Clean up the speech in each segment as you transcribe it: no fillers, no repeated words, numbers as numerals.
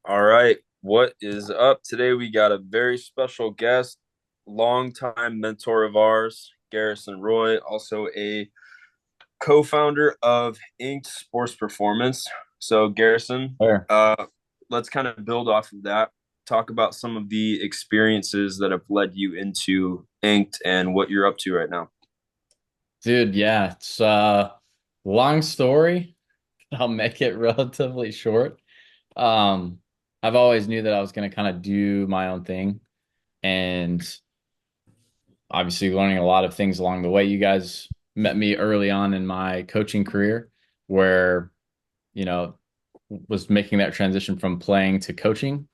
All right. What is up? Today we got a very special guest, longtime mentor of ours, Garrison Roy, also a co-founder of Inked Sports Performance. So Garrison, Sure. let's kind of build off of that. Talk about some of the experiences that have led you into Inked and what you're up to right now. Dude, yeah, it's long story. I'll make it relatively short. Um, I've always knew that I was gonna kind of do my own thing and obviously learning a lot of things along the way. You guys met me early on in my coaching career where, you know, was making that transition from playing to coaching,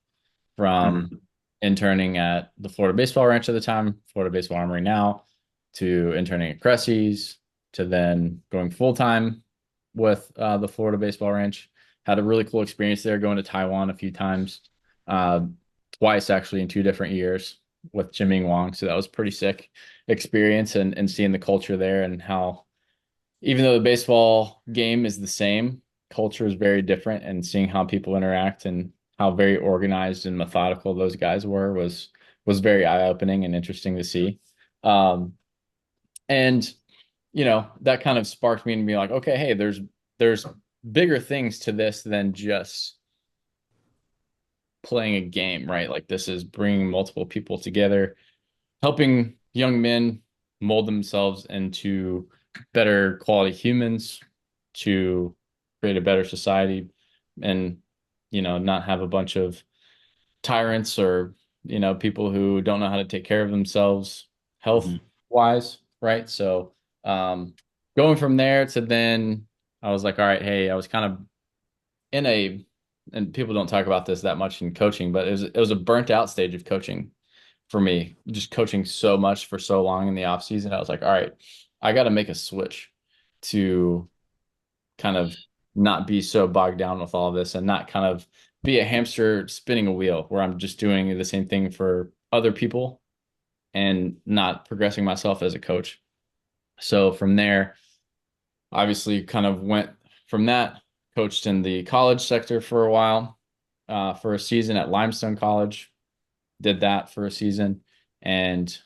from Mhm. interning at the Florida Baseball Ranch at the time, Florida Baseball Armory now, to interning at Cressy's, to then going full time with the Florida Baseball Ranch. Had a really cool experience there, going to Taiwan a few times, uh, twice actually in 2 different years with Jimmy Wong. So that was pretty sick experience, and seeing the culture there and how even though the baseball game is the same, culture is very different, and seeing how people interact and how very organized and methodical those guys were was very eye-opening and interesting to see. Um, and that kind of sparked me to be like, okay, hey, there's bigger things to this than just playing a game, right? Like this is bringing multiple people together, helping young men mold themselves into better quality humans to create a better society and not have a bunch of tyrants or people who don't know how to take care of themselves health Mhm. wise, right? So um going from there to then I was like, all right, hey, I was kind of in a and people don't talk about this that much in coaching, but it was a burnt out stage of coaching for me, just coaching so much for so long in the off season. I was like, all right, I got to make a switch to kind of not be so bogged down with all this and not kind of be a hamster spinning a wheel where I'm just doing the same thing for other people and not progressing myself as a coach. So from there, obviously kind of went from that, coached in the college sector for a while, for a season at Limestone College, did that for a season. And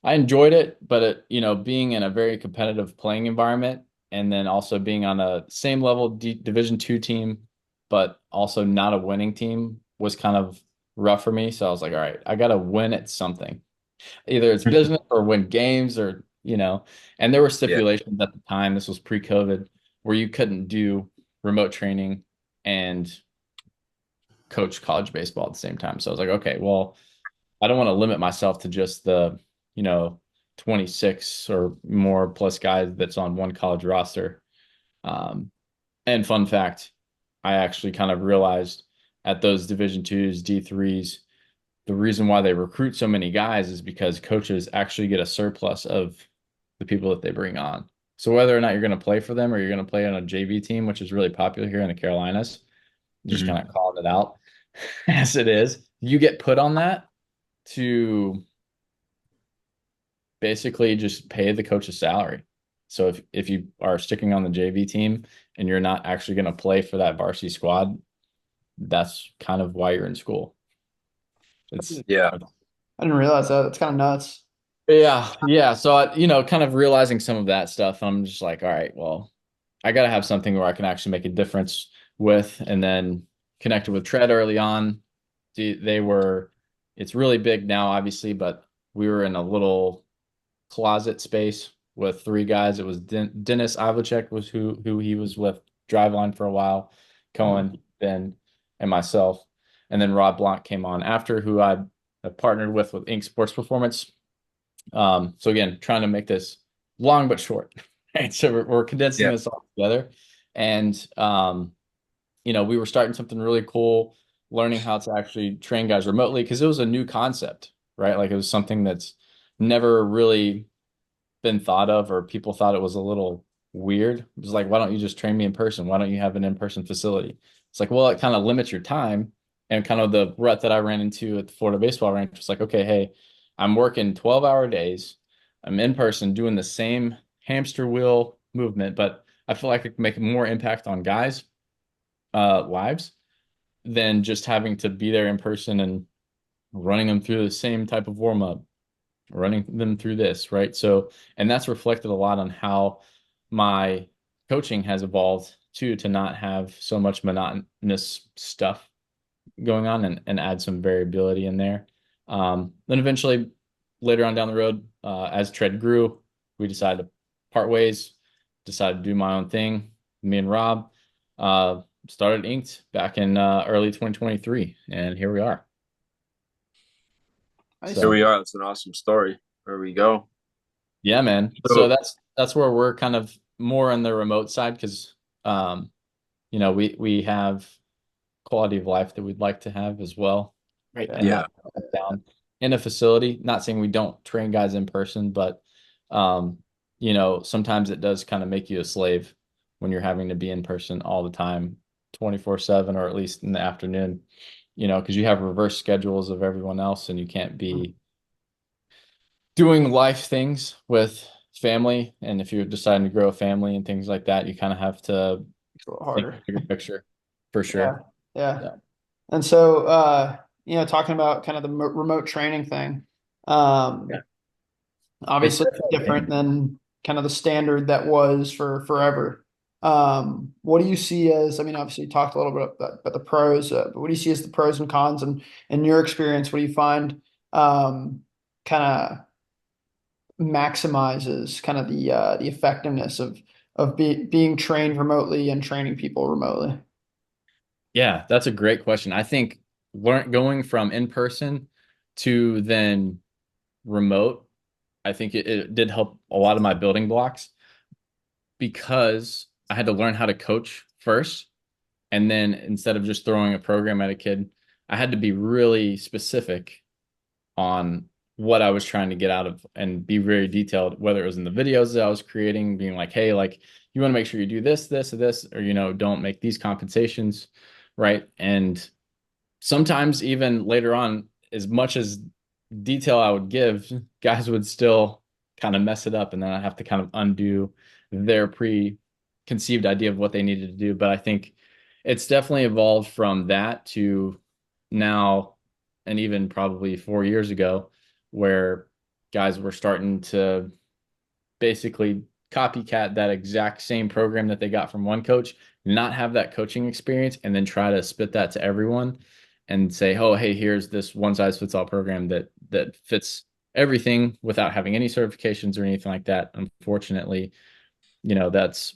I enjoyed it, but being in a very competitive playing environment and then also being on a same level Division 2 team, but also not a winning team was kind of rough for me. So I was like, all right, I got to win at something. Either it's business or win games and there were Yeah. stipulations at the time, this was pre-COVID, where you couldn't do remote training and coach college baseball at the same time. So I was like, okay, well, I don't want to limit myself to just the, you know, 26 or more plus guys that's on one college roster. Um, and fun fact, I actually kind of realized at those Division 2s, D3s, the reason why they recruit so many guys is because coaches actually get a surplus of the people that they bring on. So whether or not you're going to play for them or you're going to play on a JV team, which is really popular here in the Carolinas, just kind Mhm. of calling it out as it is, you get put on that to basically just pay the coach's salary. So if you are sticking on the JV team and you're not actually going to play for that varsity squad, that's kind of why you're in school. It's Yeah. I didn't realize that. It's kind of nuts. yeah, yeah. So kind of realizing some of that stuff, I'm just like, all right, well, I got to have something where I can actually make a difference with, and then connected with Tread early on. They were, it's really big now, obviously, but we were in a little closet space with three guys. It was Dennis Ivlicek was who he was with Driveline for a while, Cohen, Ben, and myself, and then Rob Blanc came on after, who I partnered with Ink Sports Performance. So again, trying to make this long but short. Right? So we're condensing Yeah. this all together, and we were starting something really cool, learning how to actually train guys remotely because it was a new concept, right? Like it was something that's never really been thought of, or people thought it was a little weird. It was like, why don't you just train me in person? Why don't you have an in-person facility? It's like, well, it kind of limits your time. And kind of the rut that I ran into at the Florida Baseball Ranch was like, okay, hey, I'm working 12-hour days. I'm in person doing the same hamster wheel movement, but I feel like I can make more impact on guys' lives than just having to be there in person and running them through the same type of warm up, running them through this, right? So, and that's reflected a lot on how my coaching has evolved too, to not have so much monotonous stuff going on and add some variability in there. Then eventually, later on down the road, as Tread grew, we decided to part ways, decided to do my own thing. Me and Rob started Inked back in early 2023, and here we are. Here Nice. So we are. It's an awesome story. There we go. yeah, man. So So that's where we're kind of more on the remote side because um, we have quality of life that we'd like to have as well, right? And Yeah. yeah, not down in a facility. Not saying we don't train guys in person, but um, sometimes it does kind of make you a slave when you're having to be in person all the time, 24/7, or at least in the afternoon, because you have reverse schedules of everyone else and you can't be doing life things with family. And if you're deciding to grow a family and things like that, you kind of have to It's a little think harder. bigger picture for Yeah. sure. Yeah. So, And so, talking about kind of the remote training thing, yeah, um, it's obviously it's definitely. different than kind of the standard that was for forever. What do you see as, I mean, obviously you talked a little bit about the pros, but what do you see as the pros and cons? And in your experience, what do you find kind of maximizes kind of the effectiveness of being trained remotely and training people remotely? Yeah, that's a great question. I think going from in person to then remote, I think it did help a lot of my building blocks because I had to learn how to coach first. And then instead of just throwing a program at a kid, I had to be really specific on what I was trying to get out of and be very detailed, whether it was in the videos that I was creating, being like, hey, like you want to make sure you do this, this, or this, or don't make these compensations, right? And sometimes even later on, as much as detail I would give, guys would still kind of mess it up, and then I have to kind of undo their preconceived idea of what they needed to do. But I think it's definitely evolved from that to now, and even probably 4 years ago, where guys were starting to basically copycat that exact same program that they got from one coach, not have that coaching experience, and then try to spit that to everyone and say, "Oh, hey, here's this one size fits all program that fits everything without having any certifications or anything like that." Unfortunately, that's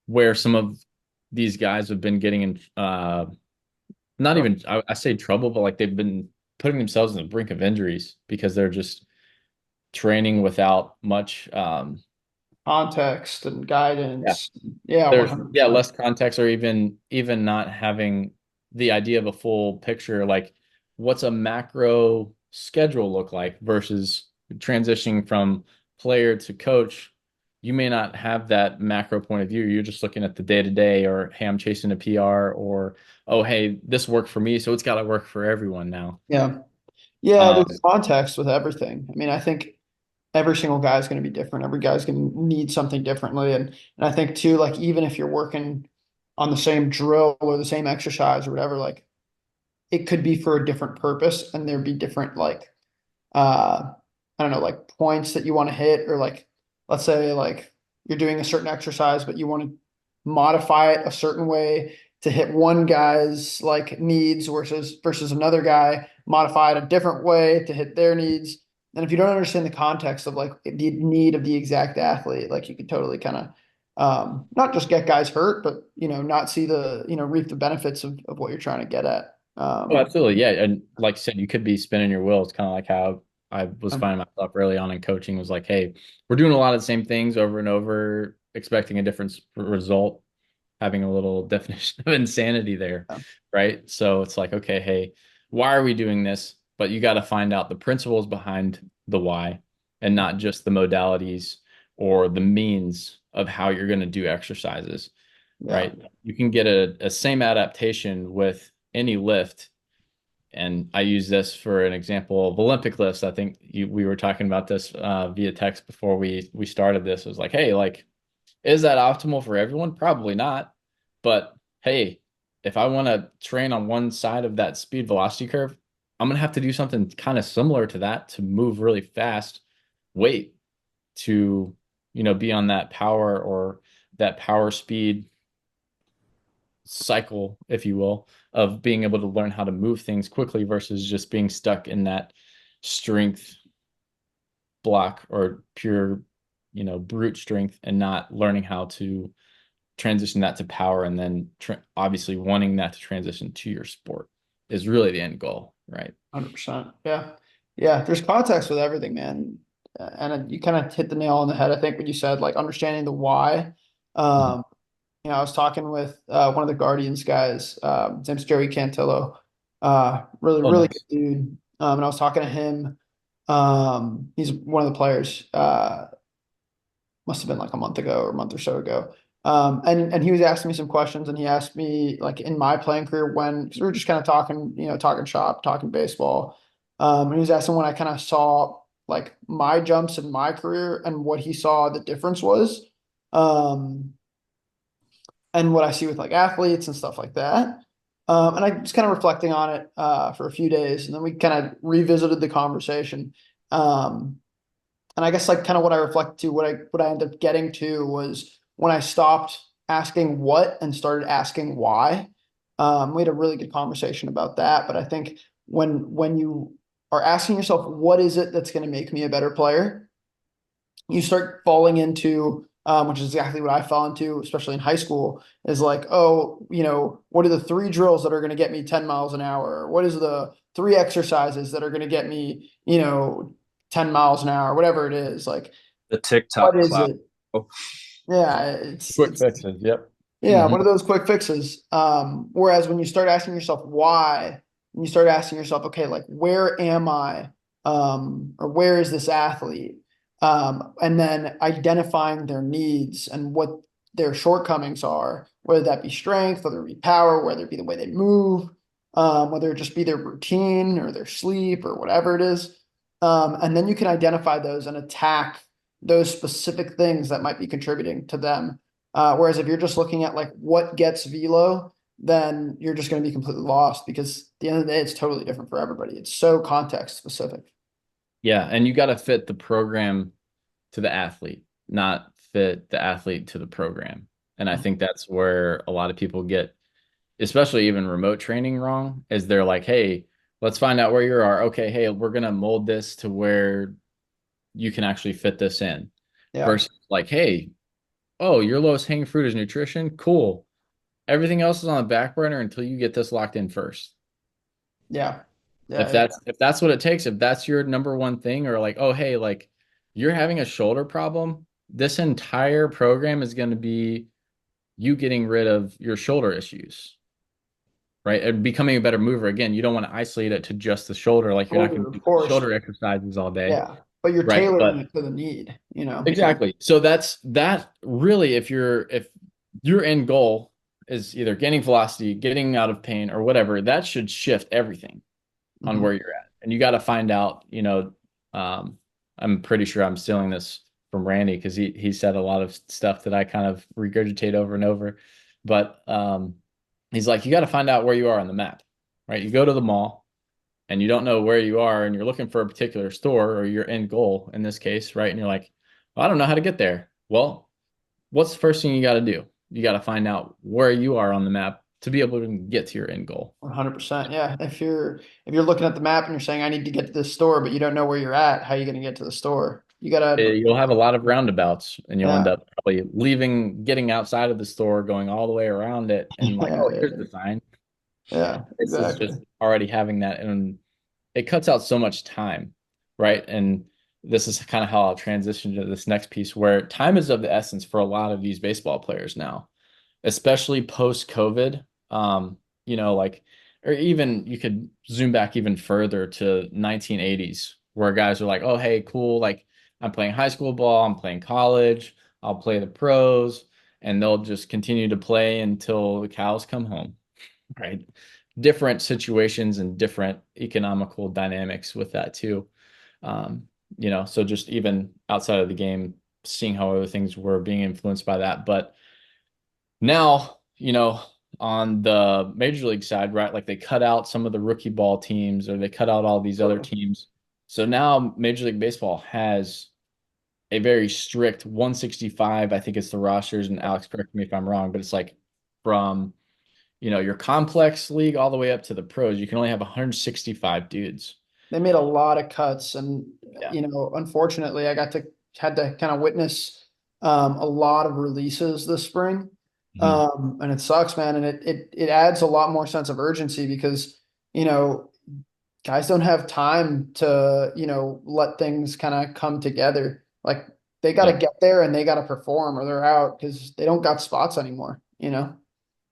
where some of these guys have been getting in not even I say trouble, but like they've been putting themselves on the brink of injuries because they're just training without much Context and yeah. guidance. Yeah, There's 100%. less context, or even not having the idea of a full picture, like what's a macro schedule look like versus transitioning from player to coach. You may not have that macro point of view. You're just looking at the day to day, or hey, I'm chasing a PR, or oh, hey, this worked for me, so it's got to work for everyone now. Yeah. Yeah, there's Um, context with everything. I mean, I think every single guy is going to be different. Every guy's going to need something differently. And I think too, like even if you're working on the same drill or the same exercise or whatever, like it could be for a different purpose and there'd be different like I don't know, like points that you want to hit, or like let's say like you're doing a certain exercise, but you want to modify it a certain way to hit one guy's like needs versus another guy, modify it a different way to hit their needs. And if you don't understand the context of like the need of the exact athlete, like you could totally kind of not just get guys hurt, but not see the reap the benefits of what you're trying to get at. Oh, absolutely. Yeah. And like I said, you could be spinning your wheels, kind of like how I was finding myself early on in coaching was like, hey, we're doing a lot of the same things over and over, expecting a different result, having a little definition of insanity there. Right. So it's like, okay, hey, why are we doing this? But you got to find out the principles behind the why and not just the modalities or the means of how you're going to do exercises. Yeah. Right. You can get a same adaptation with any lift, and I use this for an example of Olympic lifts. I think we were talking about this via text before we started this. It was like, hey, like, is that optimal for everyone? Probably not. But hey, if I want to train on one side of that speed velocity curve, I'm gonna have to do something kind of similar to that to move really fast, weight to, be on that power or that power speed cycle, if you will, of being able to learn how to move things quickly versus just being stuck in that strength block or pure, brute strength and not learning how to transition that to power and then obviously wanting that to transition to your sport is really the end goal, right? 100%. Yeah. Yeah. There's context with everything, man. And you kind of hit the nail on the head, I think, when you said like understanding the why. Mhm. Um, I was talking with one of the Guardians guys. His name's Joey Cantillo. Really, Oh, really good nice. dude. And I was talking to him. He's one of the players. Must have been like a month ago or a month or so ago. And he was asking me some questions, and he asked me like in my playing career when because we were just kind of talking, talking shop, talking baseball. And he was asking when I kind of saw like my jumps in my career and what he saw the difference was. Um, and what I see with like athletes and stuff like that. And I was kind of reflecting on it for a few days, and then we kind of revisited the conversation. Um, and I guess like kind of what I reflected to, what I ended up getting to was when I stopped asking what and started asking why. We had a really good conversation about that. But I think when you are asking yourself, what is it that's going to make me a better player? You start falling into which is exactly what I fell into, especially in high school, is like, oh, what are the three drills that are going to get me 10 miles an hour? What is the three exercises that are going to get me, 10 miles an hour, whatever it is. Like, The what TikTok is cloud. it? Yeah, it's Quick it's fixes. Yep. yeah, Hmm. one of those quick fixes. Whereas when you start asking yourself why, and you start asking yourself, okay, like where am I? Or where is this athlete? And then identifying their needs and what their shortcomings are, whether that be strength, whether it be power, whether it be the way they move, whether it just be their routine or their sleep or whatever it is. And then you can identify those and attack those specific things that might be contributing to them whereas if you're just looking at like what gets velo, then you're just going to be completely lost because at the end of the day, it's totally different for everybody. It's so context specific. Yeah, and you got to fit the program to the athlete, not fit the athlete to the program. And I think that's where a lot of people get, especially even remote training, wrong, is they're like, hey, let's find out where you are. Okay, hey, we're gonna mold this to where you can actually fit this in. Yeah. Versus like, hey, oh, your lowest hanging fruit is nutrition. Cool. Everything else is on the back burner until you get this locked in first. Yeah. If Yeah. Yeah. that's what it takes, if that's your number one thing, or like, oh, hey, like you're having a shoulder problem, this entire program is going to be you getting rid of your shoulder issues, right? And becoming a better mover. Again, you don't want to isolate it to just the shoulder, like you're not going Shoulder, to of do course. shoulder exercises all day, Yeah. But you're right? tailoring But it to the need, exactly. So that's that really, if your end goal is either gaining velocity, getting out of pain, or whatever, that should shift everything on Mhm. where you're at. And you got to find out, um, I'm pretty sure I'm stealing this from Randy because he said a lot of stuff that I kind of regurgitate over and over. But he's like, you got to find out where you are on the map, right? You go to the mall and you don't know where you are and you're looking for a particular store or your end goal in this case, right? And you're like, well, I don't know how to get there. Well, what's the first thing you got to do? You got to find out where you are on the map to be able to get to your end goal. 100%. Yeah. If you're looking at the map and you're saying I need to get to this store, but you don't know where you're at, how are you going to get to the store? You gotta, You'll have a lot of roundabouts and you'll end yeah. up probably getting outside of the store, going all the way around it, and like, Yeah. oh, here's Yeah. the sign. Yeah. This is just Exactly. already having that, and it cuts out so much time, right? And this is kind of how I'll transition to this next piece where time is of the essence for a lot of these baseball players now, especially post COVID. Like, or even you could zoom back even further to 1980s, where guys are like, oh, hey, cool. Like, I'm playing high school ball, I'm playing college, I'll play the pros, and they'll just continue to play until the cows come home, right? Different situations and different economical dynamics with that too. Um, so just even outside of the game, seeing how other things were being influenced by that. But now, on the major league side, right? Like they cut out some of the rookie ball teams or they cut out all these other teams. So now Major League Baseball has a very strict 165. I think it's the rosters, and Alex, correct me if I'm wrong, but it's like from your complex league all the way up to the pros. You can only have 165 dudes. They made a lot of cuts, and Yeah. unfortunately, I had to kind of witness a lot of releases this spring, Mhm. and it sucks, man. And it adds a lot more sense of urgency because you know guys don't have time to let things kind of come together. Like they got to Yeah. get there and they got to perform, or they're out because they don't got spots anymore.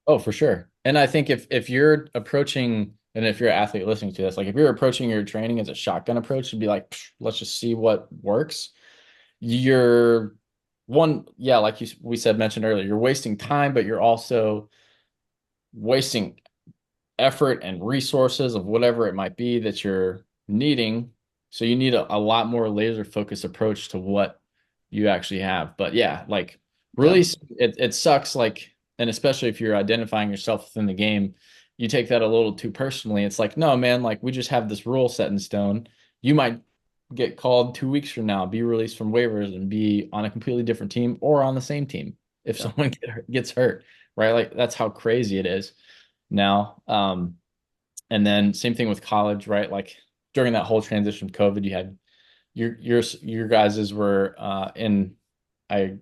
Oh, for sure. And I think if you're approaching, and if you're an athlete listening to this, like if you're approaching your training as a shotgun approach, to be like, let's just see what works. You're one, yeah, like we said mentioned earlier, you're wasting time, but you're also wasting effort and resources of whatever it might be that you're needing. So you need a lot more laser focused approach to what you actually have. But yeah, like really Yeah, it sucks like, and especially if you're identifying yourself within the game, you take that a little too personally. It's like, no, man, like we just have this rule set in stone. You might get called 2 weeks from now, be released from waivers and be on a completely different team or on the same team if yeah, someone gets hurt, right? Like that's how crazy it is now. And then same thing with college, right? Like during that whole transition of COVID, you had your guys's were in I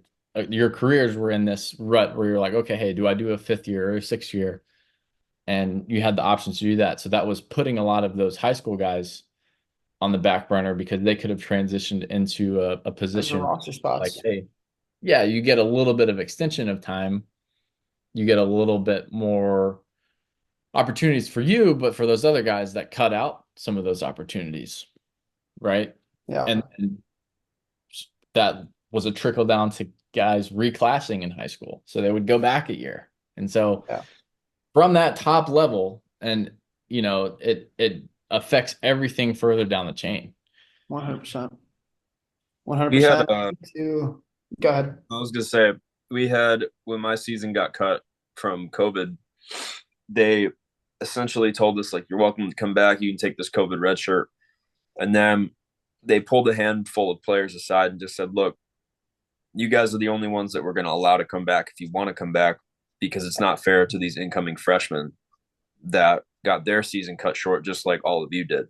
your careers were in this rut where you're like, okay, hey, do I do a fifth year or a sixth year? And you had the options to do that. So that was putting a lot of those high school guys on the back burner because they could have transitioned into a as the position roster like, spots. hey, yeah, you get a little bit of extension of time, you get a little bit more opportunities for you, but for those other guys that cut out some of those opportunities, right? Yeah, And that was a trickle down to guys reclassing in high school. So they would go back a year. And so yeah, from that top level, and it affects everything further down the chain. 100%. one hundred We had percent. To go ahead. I was gonna say we had when my season got cut from COVID, they essentially told us like you're welcome to come back. You can take this COVID red shirt, and then they pulled a handful of players aside and just said, "Look, you guys are the only ones that we're going to allow to come back if you want to come back, because it's not fair to these incoming freshmen that got their season cut short, just like all of you did."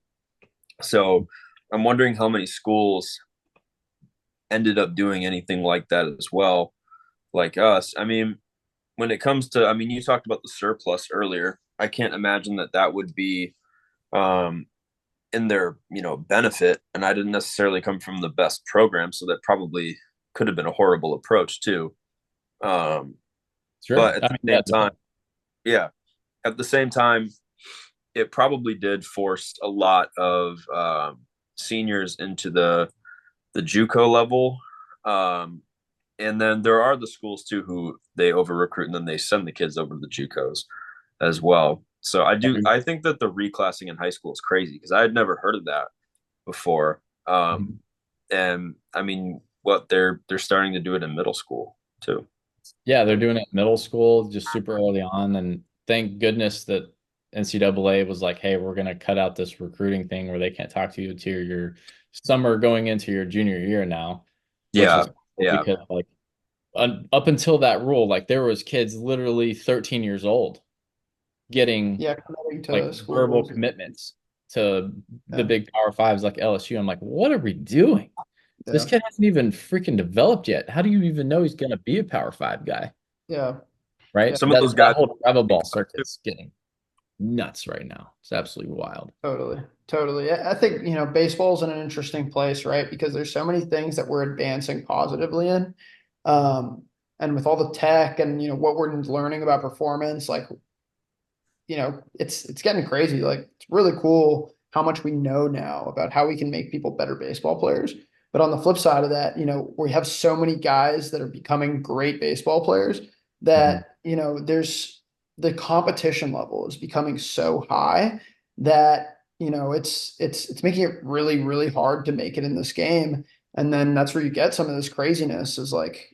So I'm wondering how many schools ended up doing anything like that as well, like us. I mean, when it comes to, I mean, you talked about the surplus earlier. I can't imagine that that would be um, in their, benefit. And I didn't necessarily come from the best program, so that probably could have been a horrible approach too. Um, but Sure. at I the mean, same yeah, time, yeah, at the same time, it probably did force a lot of seniors into the JUCO level. Um, and then there are the schools too who they over recruit and then they send the kids over to the JUCOs as well. So I think that the reclassing in high school is crazy because I had never heard of that before. Mhm. And I mean, what they're starting to do it in middle school too. Yeah, they're doing it in middle school just super early on. And thank goodness that NCAA was like, hey, we're going to cut out this recruiting thing where they can't talk to you until your summer going into your junior year now, which Yeah, is cool yeah, because like up until that rule, like there was kids literally 13 years old getting Yeah, committing like to verbal schools. commitments to the Yeah, big Power Fives like LSU. I'm like, what are we doing? This yeah, kid hasn't even freaking developed yet. How do you even know he's going to be a Power Five guy? yeah, Right? yeah. some of That those that guys. whole travel ball circuit's getting nuts right now. It's absolutely wild. Totally, totally. I think, baseball's in an interesting place, right? Because there's so many things that we're advancing positively in. Um, and with all the tech and, what we're learning about performance, like, it's getting crazy. Like, it's really cool how much we know now about how we can make people better baseball players. But on the flip side of that, we have so many guys that are becoming great baseball players Mhm. that, there's the competition level is becoming so high that, it's making it really, really hard to make it in this game. And then that's where you get some of this craziness is like,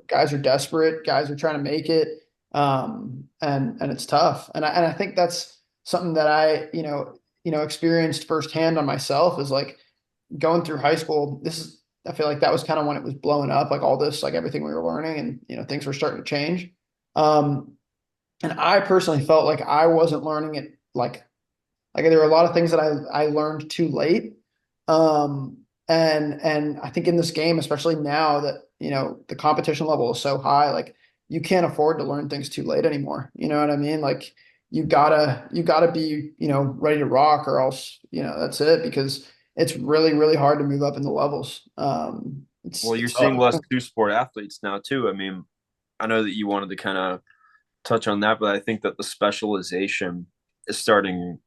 guys are desperate, guys are trying to make it. And it's tough. And I think that's something that I, experienced firsthand on myself is like going through high school. I feel like that was kind of when it was blowing up, like all this, like everything we were learning and, things were starting to change. Um, and I personally felt like I wasn't learning it like there were a lot of things that I learned too late. Um, and I think in this game, especially now that, the competition level is so high, like you can't afford to learn things too late anymore. You know what I mean? Like you gotta be, ready to rock or else, that's it because it's really, really hard to move up in the levels. Well, you're It's seeing tough. less two sport athletes now too. I mean, I know that you wanted to kind of touch on that, but I think that the specialization is starting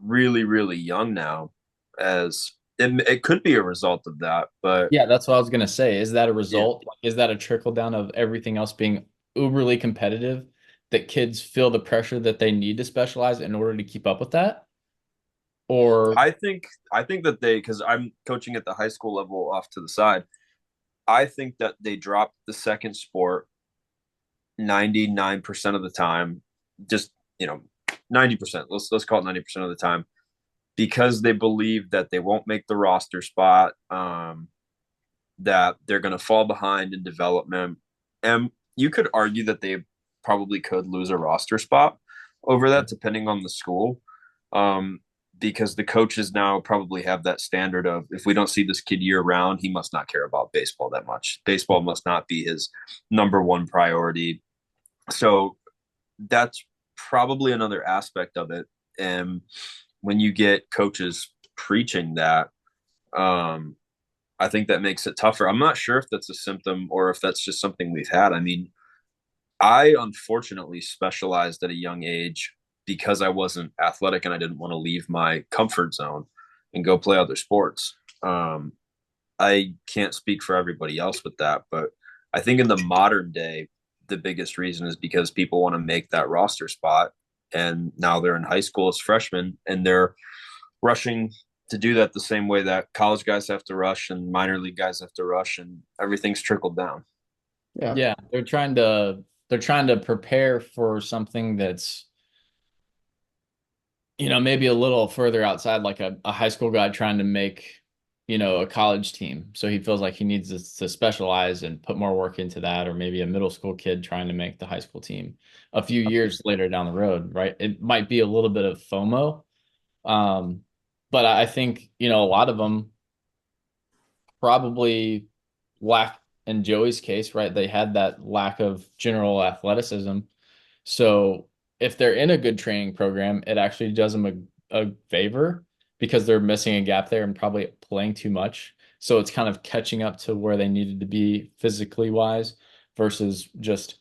really, really young now, as it could be a result of that. But Yeah, that's what I was gonna say. Is that a yeah, result? Like, is that a trickle down of everything else being uberly competitive that kids feel the pressure that they need to specialize in order to keep up with that? Or I think that because I'm coaching at the high school level off to the side, I think that they dropped the second sport 99% of the time, just 90%. Let's call it 90% of the time because they believe that they won't make the roster spot, that they're going to fall behind in development. And you could argue that they probably could lose a roster spot over that, depending on the school. Um, because the coaches now probably have that standard of if we don't see this kid year round, he must not care about baseball that much. Baseball must not be his number one priority. So that's probably another aspect of it. And when you get coaches preaching that, um, I think that makes it tougher. I'm not sure if that's a symptom or if that's just something we've had. I mean, I unfortunately specialized at a young age because I wasn't athletic and I didn't want to leave my comfort zone and go play other sports. I can't speak for everybody else with that, but I think in the modern day, the biggest reason is because people want to make that roster spot. And now they're in high school as freshmen and they're rushing to do that the same way that college guys have to rush and minor league guys have to rush, and everything's trickled down. Yeah. yeah, they're trying to prepare for something that's maybe a little further outside, like a high school guy trying to make, a college team. So he feels like he needs to specialize and put more work into that, or maybe a middle school kid trying to make the high school team a few years later down the road, right? It might be a little bit of FOMO. Um, but I think, a lot of them probably lack, in Joey's case, right? They had that lack of general athleticism. So if they're in a good training program, it actually does them a favor because they're missing a gap there and probably playing too much. So it's kind of catching up to where they needed to be physically wise versus just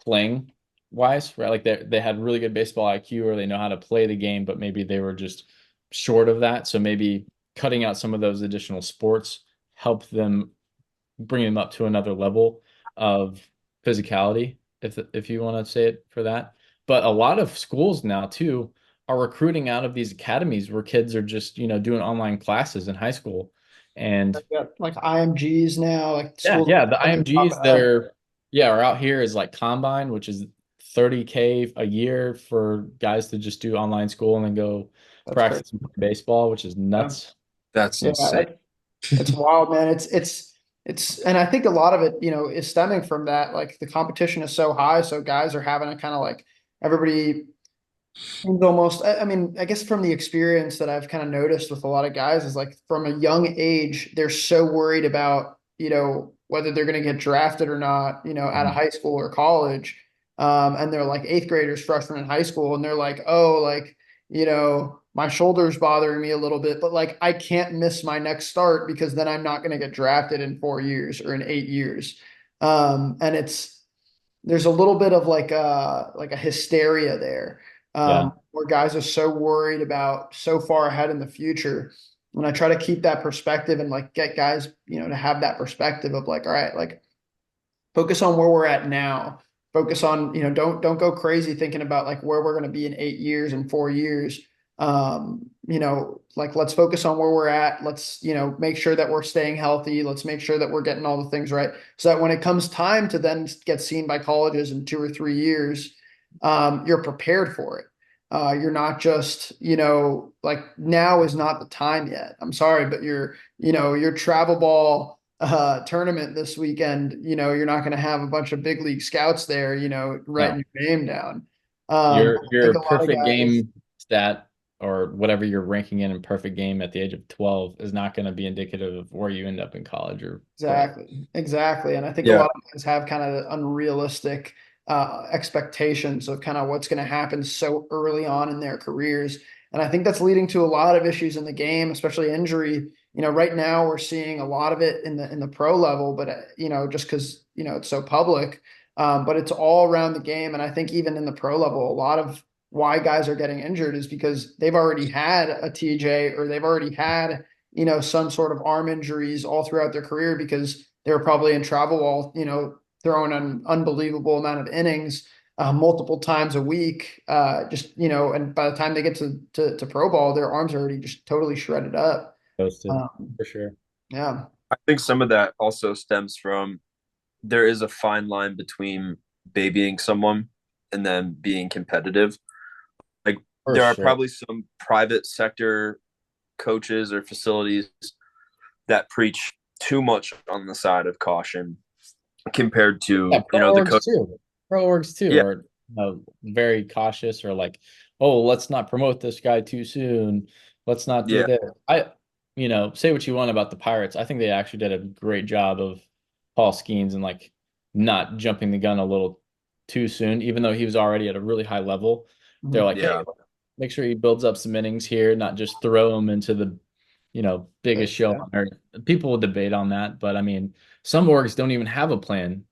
playing wise, right? Like they had really good baseball IQ or they know how to play the game, but maybe they were just short of that. So maybe cutting out some of those additional sports help them bring them up to another level of physicality, if you want to say it for that. But a lot of schools now too are recruiting out of these academies where kids are just, doing online classes in high school. And Yeah, like IMGs now, like yeah, schools yeah, the like popping IMGs up. are out here is like Combine, which is 30K a year for guys to just do online school and then go That's crazy. practice and play baseball, which is Yeah, nuts. That's yeah, insane. it's wild, man. And I think a lot of it, is stemming from that. Like the competition is so high, so guys are having to kind of like everybody seems almost. I mean, I guess from the experience that I've kind of noticed with a lot of guys is like from a young age, they're so worried about, whether they're going to get drafted or not, out of Mhm. high school or college. And they're like eighth graders, freshmen in high school, and they're like, oh, like, my shoulder's bothering me a little bit, but like I can't miss my next start because then I'm not going to get drafted in 4 years or in 8 years. And there's a little bit of like a hysteria there, Yeah. where guys are so worried about so far ahead in the future. When I try to keep that perspective and like get guys, to have that perspective of like, all right, like focus on where we're at now. Focus on, don't go crazy thinking about like where we're going to be in 8 years and 4 years. Like let's focus on where we're at. Let's, make sure that we're staying healthy. Let's make sure that we're getting all the things right so that when it comes time to then get seen by colleges in 2 or 3 years, you're prepared for it. You're not just, like now is not the time yet. I'm sorry, but your travel ball tournament this weekend, you're not going to have a bunch of big league scouts there, writing No, your name down. I think your a lot of perfect guys. game stat or whatever you're ranking in perfect game at the age of 12 is not going to be indicative of where you end up in college or pro. Exactly, exactly. And I think a Yeah. lot of guys have kind of unrealistic expectations of kind of what's going to happen so early on in their careers. And I think that's leading to a lot of issues in the game, especially injury. Right now we're seeing a lot of it in the pro level, but just because it's so public, but it's all around the game. And I think even in the pro level, a lot of why guys are getting injured is because they've already had a TJ or they've already had some sort of arm injuries all throughout their career because they were probably in travel while, throwing an unbelievable amount of innings multiple times a week. And by the time they get to pro ball, their arms are already just totally shredded up. Posted Um, for sure. yeah, I think some of that also stems from there is a fine line between babying someone and then being competitive. Like For there are sure. probably some private sector coaches or facilities that preach too much on the side of caution compared Yeah, to, pro the orgs coach. too. Pro orgs too Yeah. are very cautious or like, oh, let's not promote this guy too soon. Let's not do Yeah. this. Say what you want about the Pirates. I think they actually did a great job of Paul Skeens and like not jumping the gun a little too soon, even though he was already at a really high level. They're Mhm. like, hey, Yeah. make sure he builds up some innings here, not just throw him into the, biggest show Yeah, on earth. People will debate on that, but I mean, some orgs don't even have a plan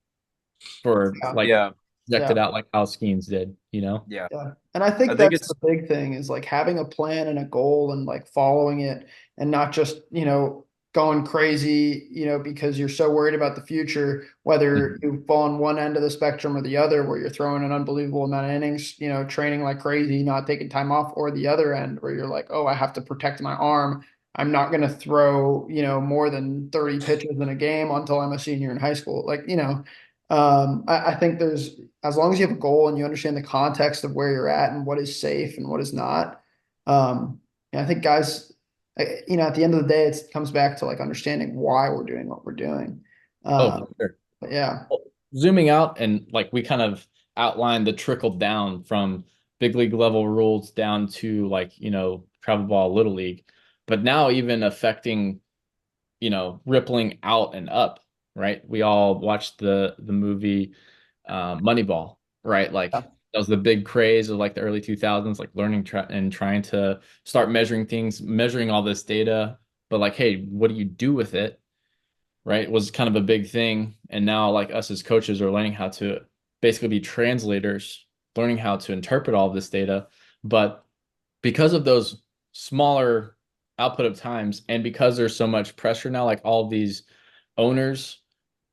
for yeah, like Yeah. projected yeah. out like how Skeens did. Yeah. Yeah. And I I think think that's it's the big thing is like having a plan and a goal and like following it and not just, going crazy, because you're so worried about the future, whether Mhm. you fall on one end of the spectrum or the other, where you're throwing an unbelievable amount of innings, training like crazy, not taking time off, or the other end where you're like, oh, I have to protect my arm. I'm not going to throw, more than 30 pitches in a game until I'm a senior in high school. Like, I think as long as you have a goal and you understand the context of where you're at and what is safe and what is not, I think guys, at the end of the day, it comes back to like understanding why we're doing what we're doing. Oh, for Um, sure. but yeah, Well, zooming out and like we kind of outlined the trickle down from big league level rules down to like, travel ball little league, but now even affecting, rippling out and up, right? We all watched the movie Moneyball, right? Like yeah, that was the big craze of like the early 2000s, like learning and trying to start measuring things, measuring all this data. But like, hey, what do you do with it? Right? Was kind of a big thing. And now like us as coaches are learning how to basically be translators, learning how to interpret all of this data. But because of those smaller output of times and because there's so much pressure now, like all of these owners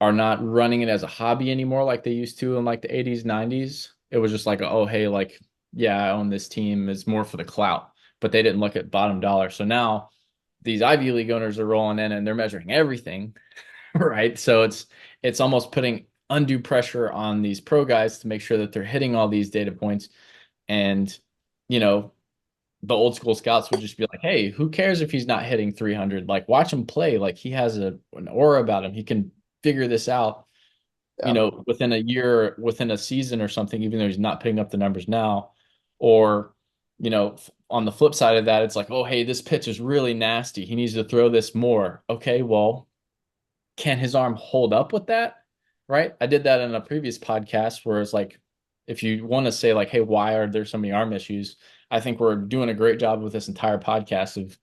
are not running it as a hobby anymore like they used to in like the 80s, 90s. It was just like, oh, hey, like, yeah, I own this team. It's more for the clout, but they didn't look at bottom dollar. So now these Ivy League owners are rolling in and they're measuring everything, right? So it's almost putting undue pressure on these pro guys to make sure that they're hitting all these data points. And, you know, the old school scouts would just be like, hey, who cares if he's not hitting 300? Like, watch him play. Like, he has an aura about him. He can figure this out, yeah, within a year, within a season or something, even though he's not putting up the numbers now. Or, on the flip side of that, it's like, oh, hey, this pitch is really nasty. He needs to throw this more. Okay, well, can his arm hold up with that? Right. I did that in a previous podcast where it's like, if you want to say, like, hey, why are there so many arm issues? I think we're doing a great job with this entire podcast of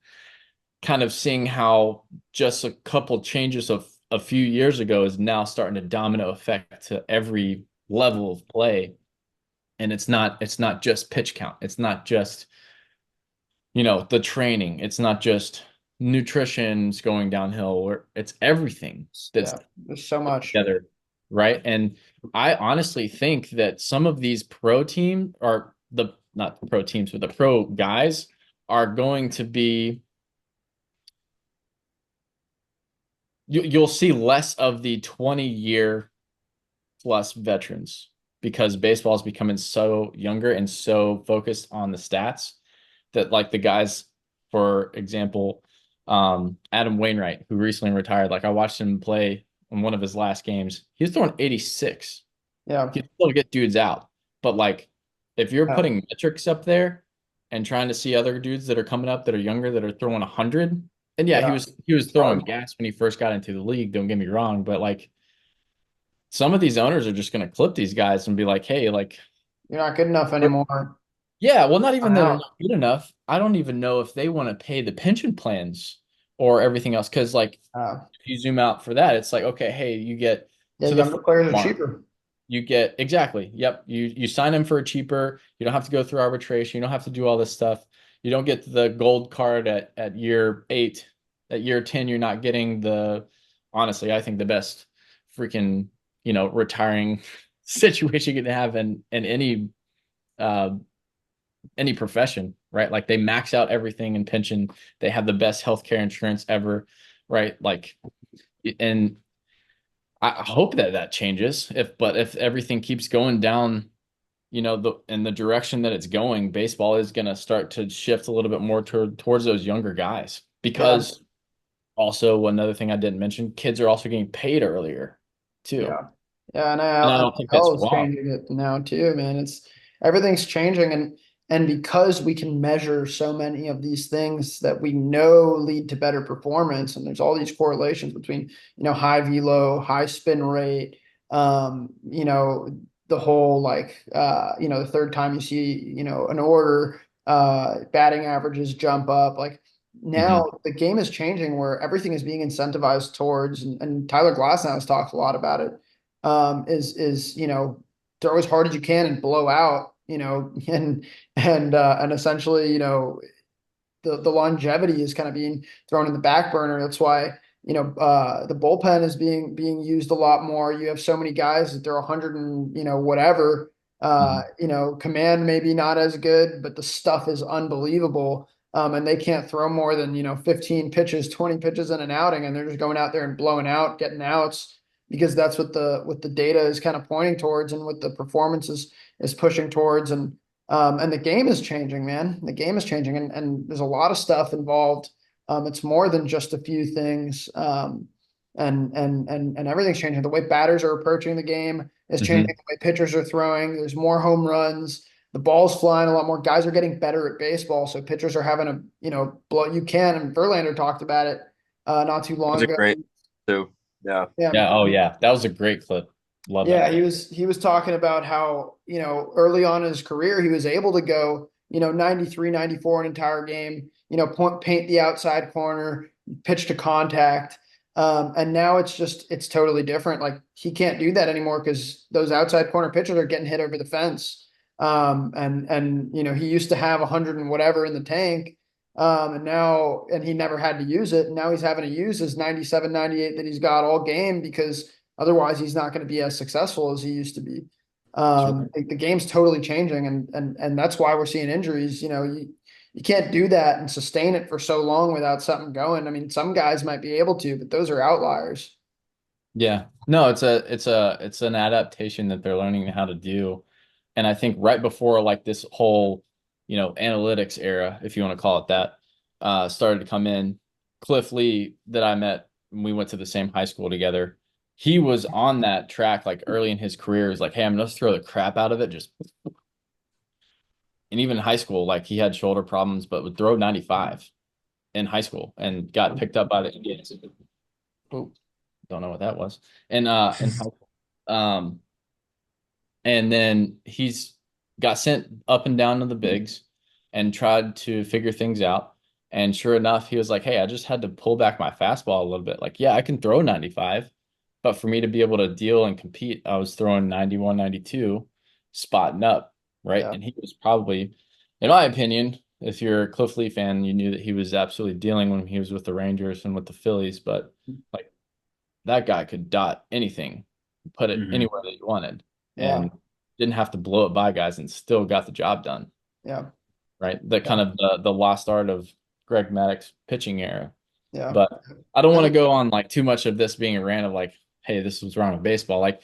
kind of seeing how just a couple changes of a few years ago is now starting to domino effect to every level of play. And it's not just pitch count. It's not just, the training. It's not just nutrition's going downhill or it's everything that's yeah. There's so much. together, right? And I honestly think that some of these pro team or the not pro teams, but the pro guys are going to be you'll see less of the 20-year plus veterans because baseball is becoming so younger and so focused on the stats that like the guys, for example, Adam Wainwright, who recently retired, like I watched him play in one of his last games. He was throwing 86. Yeah. He could still get dudes out. But like if you're Yeah. putting metrics up there and trying to see other dudes that are coming up that are younger that are throwing 100, and yeah, he Yeah. was he was It's throwing hard. gas when he first got into the league, don't get me wrong, but like some of these owners are just going to clip these guys and be like, hey, like, You're not good enough anymore. yeah, well, not even I'm that they're out. not good enough. I don't even know if they want to pay the pension plans or everything else. Because, like, if you zoom out for that, it's like, okay, hey, you get Yeah, to the younger first players are mark. cheaper. You get exactly. Yep. You sign them for a cheaper. You don't have to go through arbitration. You don't have to do all this stuff. You don't get the gold card at year 8. At year 10, you're not getting the honestly, I think the best freaking, retiring situation you can have in uh any profession, right? Like they max out everything in pension. They have the best healthcare insurance ever, right? Like and I hope that that changes. If everything keeps going down, the in the direction that it's going, baseball is going to start to shift a little bit more towards those younger guys. Yeah. Because also another thing I didn't mention, kids are also getting paid earlier too. Yeah. Yeah, and And I I don't think that's NIL is wrong. changing it now too, man. It's everything's changing, and because we can measure so many of these things that we know lead to better performance, and there's all these correlations between, high velo, high spin rate, the whole like the third time you see, an order, batting averages jump up. Like now Hmm. the game is changing where everything is being incentivized towards, and Tyler Glasnow has talked a lot about it, is throw as hard as you can and blow out, and essentially, the longevity is kind of being thrown in the back burner. That's why, the bullpen is being used a lot more. You have so many guys that they're 100 and, whatever. Hmm. Command maybe not as good, but the stuff is unbelievable. And they can't throw more than, 15 pitches, 20 pitches in an outing, and they're just going out there and blowing out, getting outs, because that's what the data is kind of pointing towards, and what the performance is pushing towards. And the game is changing, man. The game is changing, and there's a lot of stuff involved. It's more than just a few things. And everything's changing. The way batters are approaching the game is changing. Hmm. The way pitchers are throwing. There's more home runs. The ball's flying a lot more. Guys are getting better at baseball, so pitchers are having a, blow. You can, and Verlander talked about it not too Was long a ago. great too. Yeah. Yeah, Yeah. Oh yeah. That was a great clip. Love that yeah, clip. he was talking about how, early on in his career, he was able to go, 93, 94 an entire game, paint the outside corner, pitch to contact. And now it's totally different. Like he can't do that anymore because those outside corner pitchers are getting hit over the fence. And he used to have 100 and whatever in the tank. And he never had to use it. And now he's having to use his 97, 98 that he's got all game, because otherwise, he's not going to be as successful as he used to be. Sure. The game's totally changing, and that's why we're seeing injuries. You can't do that and sustain it for so long without something going. I mean, some guys might be able to, but those are outliers. Yeah. No, it's an adaptation that they're learning how to do. And I think right before like this whole, analytics era, if you want to call it that, started to come in, Cliff Lee that I met when we went to the same high school together, he was on that track like early in his career. He's like, hey, I'm gonna throw the crap out of it. Just and even in high school, like he had shoulder problems, but would throw 95 in high school and got picked up by the Indians. Oh, don't know what that was. And in high school. And then he's got sent up and down to the bigs and tried to figure things out. And sure enough, he was like, hey, I just had to pull back my fastball a little bit. Like, yeah, I can throw 95, but for me to be able to deal and compete, I was throwing 91, 92, spotting up, right? Yeah, And he was probably, in my opinion, if you're a Cliff Lee fan, you knew that he was absolutely dealing when he was with the Rangers and with the Phillies. But like that guy could dot anything, put it Hmm. anywhere that you wanted, yeah, and didn't have to blow it by guys and still got the job done. yeah. right? The kind of the lost art of Greg Maddox's pitching era. Yeah. But I don't I want to think, go on like too much of this being a rant of like, hey, this was wrong with baseball. Like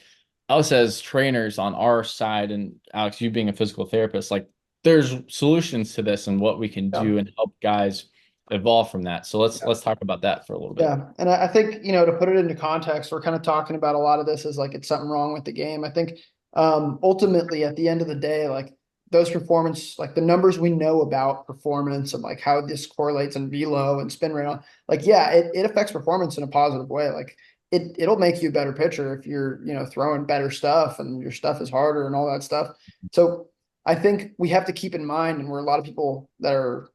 us as trainers on our side, and Alex, you being a physical therapist, like there's solutions to this and what we can yeah. do and help guys evolve from that. So let's talk about that for a little bit. Yeah. And I think, to put it into context, we're kind of talking about a lot of this as like it's something wrong with the game. I think ultimately at the end of the day, like those performance, like the numbers we know about performance and like how this correlates in velo and spin rate on, like, yeah, it affects performance in a positive way. Like it'll make you a better pitcher if you're, throwing better stuff and your stuff is harder and all that stuff. So I think we have to keep in mind, and where a lot of people that are,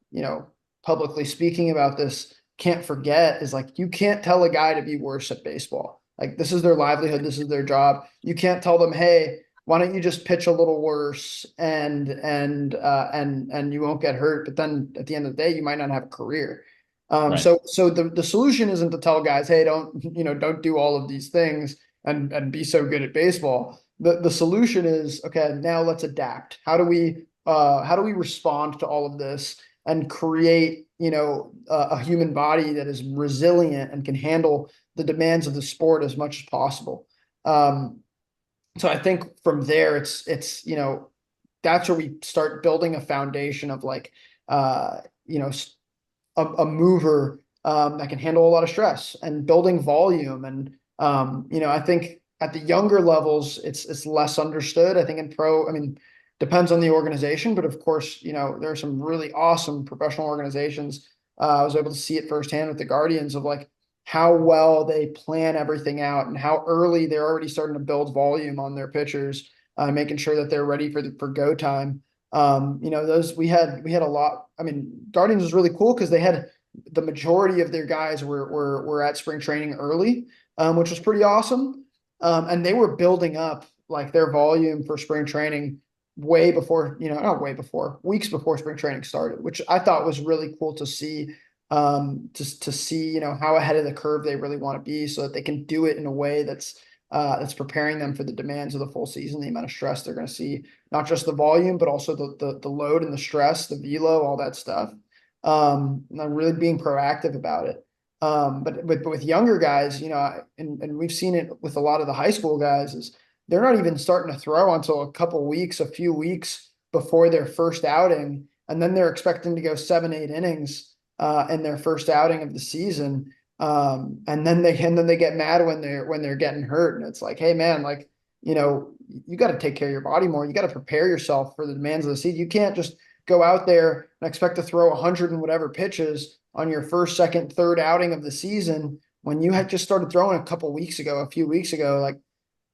publicly speaking about this can't forget is like you can't tell a guy to be worse at baseball. Like this is their livelihood, this is their job. You can't tell them, hey, why don't you just pitch a little worse and you won't get hurt. But then at the end of the day, you might not have a career. Right. So the solution isn't to tell guys, hey, don't do all of these things and be so good at baseball. The solution is, okay, now let's adapt. How do we respond to all of this and create, a human body that is resilient and can handle the demands of the sport as much as possible. So I think from there, that's where we start building a foundation of like, uh, you know, a mover that can handle a lot of stress and building volume. And I think at the younger levels, it's less understood. I think in pro, I mean, depends on the organization, but of course, there are some really awesome professional organizations. I was able to see it firsthand with the Guardians of like how well they plan everything out and how early they're already starting to build volume on their pitchers, making sure that they're ready for go time. Those we had a lot. I mean, Guardians was really cool because they had the majority of their guys were at spring training early, which was pretty awesome. And they were building up like their volume for spring training way before, not way before, weeks before spring training started, which I thought was really cool to see. Just to see, how ahead of the curve they really want to be, so that they can do it in a way that's preparing them for the demands of the full season, the amount of stress they're going to see, not just the volume, but also the load and the stress, the velo, all that stuff. And really being proactive about it. But with younger guys, and we've seen it with a lot of the high school guys, is they're not even starting to throw until a few weeks before their first outing, and then they're expecting to go 7, 8 innings in their first outing of the season. And then they get mad when they're getting hurt. And it's like, hey man, like, you got to take care of your body more. You got to prepare yourself for the demands of the season. You can't just go out there and expect to throw 100 and whatever pitches on your first, second, third outing of the season when you had just started throwing a few weeks ago. Like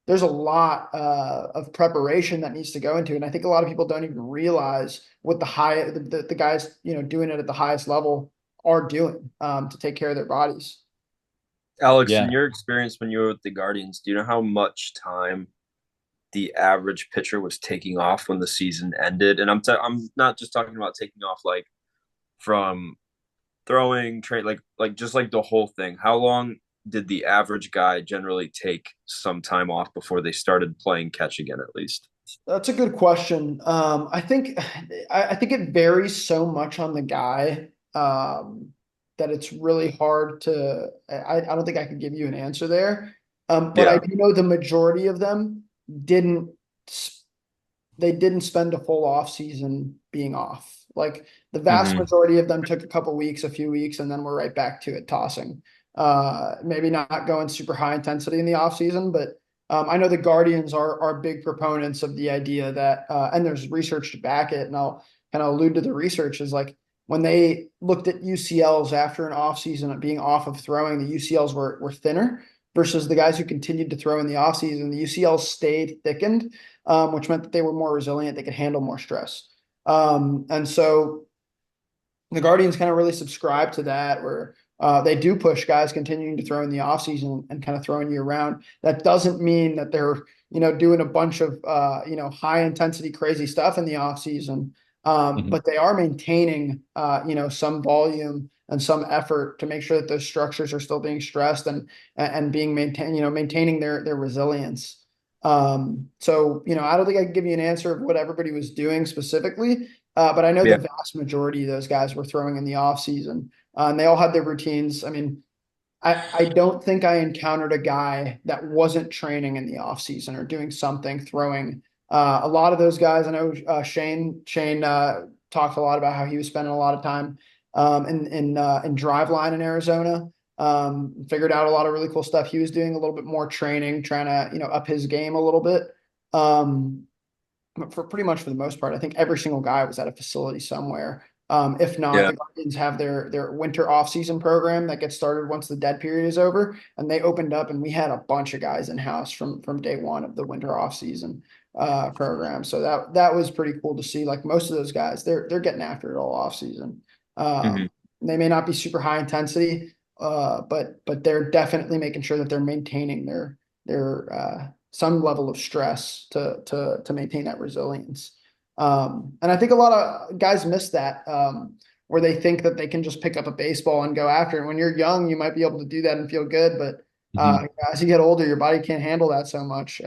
there's a lot of preparation that needs to go into it. And I think a lot of people don't even realize what the guys, doing it at the highest level are doing to take care of their bodies. Alex, Yeah. in your experience when you were with the Guardians, do you know how much time the average pitcher was taking off when the season ended? And I'm not just talking about taking off like from throwing, trade, like just like the whole thing. How long did the average guy generally take some time off before they started playing catch again, at least? That's a good question. I think it varies so much on the guy that it's really hard to. I don't think I could give you an answer there. But I Yeah. do know the majority of them didn't. They didn't spend a full off season being off. Like the vast Hmm. majority of them took a couple weeks, a few weeks, and then we're right back to it tossing. Maybe not going super high intensity in the off season, but I know the Guardians are big proponents of the idea that, and there's research to back it, and I'll kind of allude to the research is like when they looked at UCLs after an off season of being off of throwing, the UCLs were thinner versus the guys who continued to throw in the off season. The UCLs stayed thickened, which meant that they were more resilient. They could handle more stress. And so the Guardians kind of really subscribe to that, where they do push guys continuing to throw in the offseason and kind of throwing year round. That doesn't mean that they're, doing a bunch of, high intensity, crazy stuff in the offseason. Hmm. But they are maintaining, some volume and some effort to make sure that those structures are still being stressed and being maintained, maintaining their resilience. So, I don't think I can give you an answer of what everybody was doing specifically. But I know the Yeah. vast majority of those guys were throwing in the off season, and they all had their routines. I mean, I don't think I encountered a guy that wasn't training in the off season or doing something throwing. A lot of those guys, I know Shane talked a lot about how he was spending a lot of time in Driveline in Arizona. Figured out a lot of really cool stuff. He was doing a little bit more training, trying to up his game a little bit. Um, for pretty much for the most part, I think every single guy was at a facility somewhere. If not, Yeah. the Guardians have their winter off-season program that gets started once the dead period is over, and they opened up, and we had a bunch of guys in house from day one of the winter off-season program. So that was pretty cool to see. Like most of those guys, they're getting after it all off-season. Mhm. They may not be super high intensity, but they're definitely making sure that they're maintaining their some level of stress to maintain that resilience. And I think a lot of guys miss that, where they think that they can just pick up a baseball and go after it. When you're young, you might be able to do that and feel good, but Mhm. as you get older, your body can't handle that so much.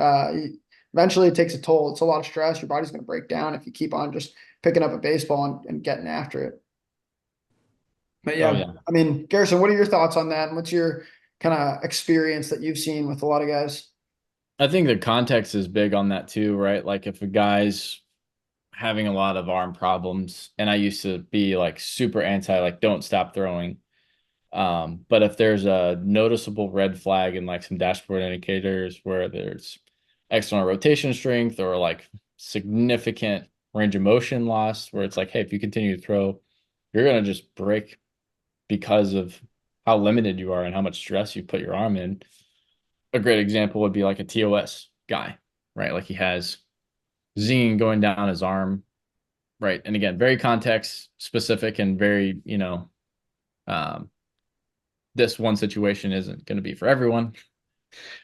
Eventually, it takes a toll. It's a lot of stress. Your body's going to break down if you keep on just picking up a baseball and getting after it. But Oh yeah, yeah. I mean, Garrison, what are your thoughts on that? And what's your kind of experience that you've seen with a lot of guys? I think the context is big on that too, right? Like if a guy's having a lot of arm problems, and I used to be like super anti, like don't stop throwing. But if there's a noticeable red flag in like some dashboard indicators where there's external rotation strength or like significant range of motion loss, where it's like, hey, if you continue to throw, you're gonna just break because of how limited you are and how much stress you put your arm in. A great example would be like a TOS guy, right? Like he has zinging going down his arm, right? And again, very context specific and very, um, this one situation isn't going to be for everyone,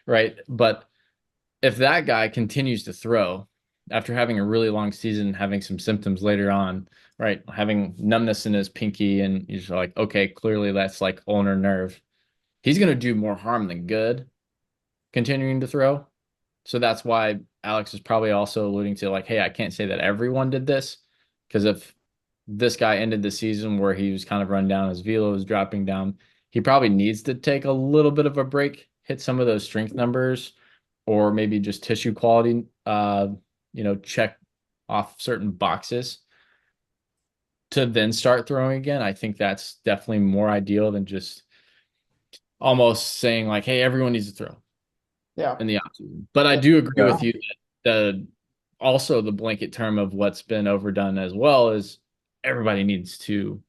right? But if that guy continues to throw after having a really long season and having some symptoms later on, right? Having numbness in his pinky, and you're just like, okay, clearly that's like ulnar nerve. He's going to do more harm than good continuing to throw. So that's why Alex is probably also alluding to like, hey, I can't say that everyone did this, because if this guy ended the season where he was kind of run down, his velo was dropping down, he probably needs to take a little bit of a break, hit some of those strength numbers, or maybe just tissue quality, check off certain boxes to then start throwing again. I think that's definitely more ideal than just almost saying like, hey, everyone needs to throw Yeah. in the offseason. But I do agree Yeah. with you that also the blanket term of what's been overdone as well is everybody needs to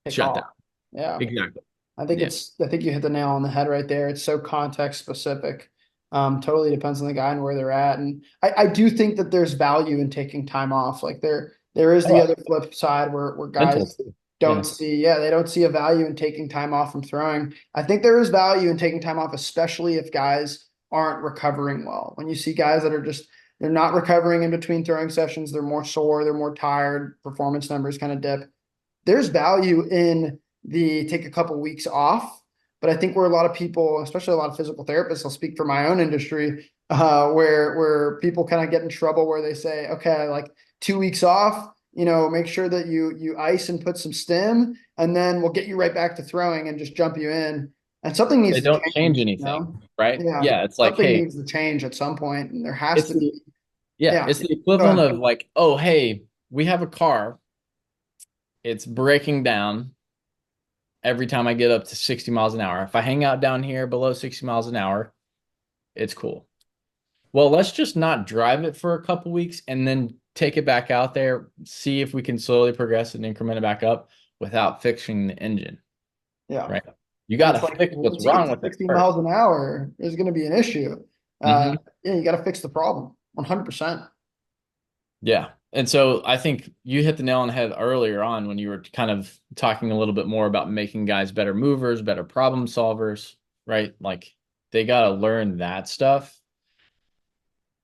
Pick shut down. off. Yeah. Exactly. I Yeah. think you hit the nail on the head right there. It's so context specific. Totally depends on the guy and where they're at. And I do think that there's value in taking time off. Like there is the Oh, other flip side where mental guys too. Yeah. don't see, yeah, they don't see a value in taking time off from throwing. I think there is value in taking time off, especially if guys aren't recovering well. When you see guys that are just they're not recovering in between throwing sessions, they're more sore, they're more tired, performance numbers kind of dip. There's value in the take a couple weeks off. But I think where a lot of people, especially a lot of physical therapists, I'll speak for my own industry, where people kind of get in trouble where they say, okay, like 2 weeks off, make sure that you ice and put some stim, and then we'll get you right back to throwing and just jump you in. And something They needs to don't change change, anything, right? Yeah, Yeah. It's like, something hey, needs to change at some point, and there has it's to be. the yeah, Yeah, it's the go equivalent ahead. of like, oh, hey, we have a car. It's breaking down every time I get up to 60 miles an hour. If I hang out down here below 60 miles an hour, it's cool. Well, let's just not drive it for a couple weeks and then take it back out there, see if we can slowly progress and increment it back up without fixing the engine, Yeah. right? You And got it's to like fix what's once you get wrong to with it 60 first. miles an hour, there's going to be an issue. Uh, Hmm. yeah, you got to fix the problem 100%. Yeah. And so I think you hit the nail on the head earlier on when you were kind of talking a little bit more about making guys better movers, better problem solvers, right? Like they got to learn that stuff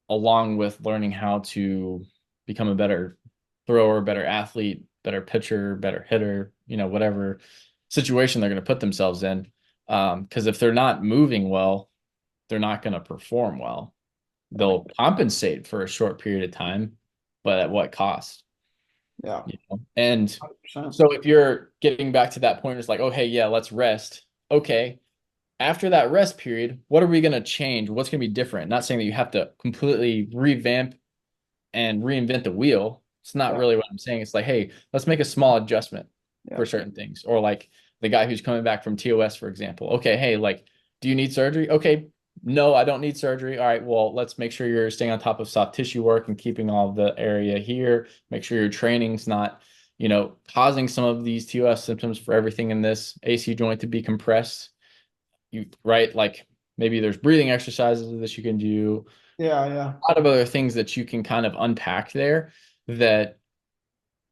along with learning how to become a better thrower, better athlete, better pitcher, better hitter, whatever situation they're going to put themselves in. Because if they're not moving well, they're not going to perform well. They'll compensate for a short period of time, but at what cost? Yeah. you know? And 100%. so if you're getting back to that point, it's like, oh, hey, yeah, let's rest. Okay. After that rest period, what are we going to change? What's going to be different? Not saying that you have to completely revamp and reinvent the wheel. It's not Yeah. really what I'm saying. It's like, hey, let's make a small adjustment Yeah. for certain things. Or like the guy who's coming back from TOS, for example. Okay, hey, like, do you need surgery? Okay, no, I don't need surgery. All right, well, let's make sure you're staying on top of soft tissue work and keeping all the area here. Make sure your training's not, causing some of these TOS symptoms for everything in this AC joint to be compressed. Right? Like maybe there's breathing exercises that you can do, Yeah. Yeah. a lot of other things that you can kind of unpack there that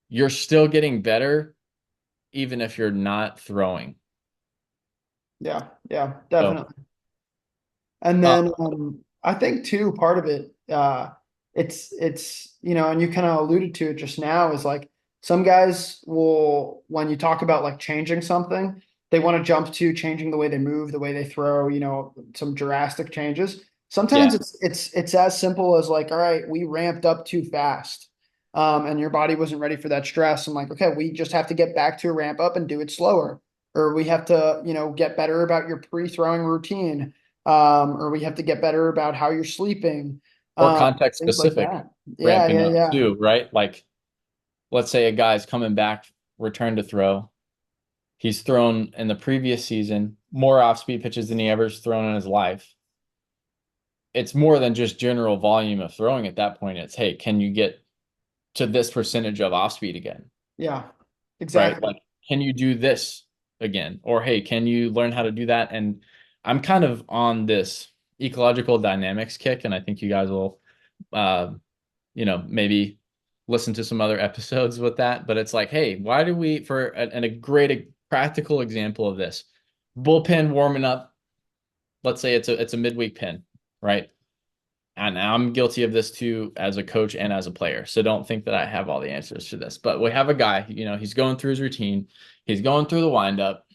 you're still getting better even if you're not throwing. Yeah. Yeah. So, Definitely. And uh, then I think too, part of it, it's and you kind of alluded to it just now, is like some guys will, when you talk about like changing something, they want to jump to changing the way they move, the way they throw, some drastic changes. Sometimes yeah, it's as simple as like, all right, we ramped up too fast. And your body wasn't ready for that stress. And like, okay, we just have to get back to a ramp up and do it slower. Or we have to, get better about your pre-throwing routine, or we have to get better about how you're sleeping, or context things like specific that. Yeah, ramping yeah, up yeah, too, right? Like let's say a guy's coming back, return to throw. He's thrown in the previous season more off speed pitches than he ever's thrown in his life. It's more than just general volume of throwing at that point. It's, hey, can you get to this percentage of off speed again? yeah, Right? exactly. Like, can you do this again? Or, hey, can you learn how to do that? And I'm kind of on this ecological dynamics kick, and I think you guys will, uh, maybe listen to some other episodes with that. But it's like, hey, why do we, and a great practical example of this, bullpen warming up, let's say it's a midweek pin, right? And I'm guilty of this too as a coach and as a player. So don't think that I have all the answers to this. But we have a guy, he's going through his routine. He's going through the windup.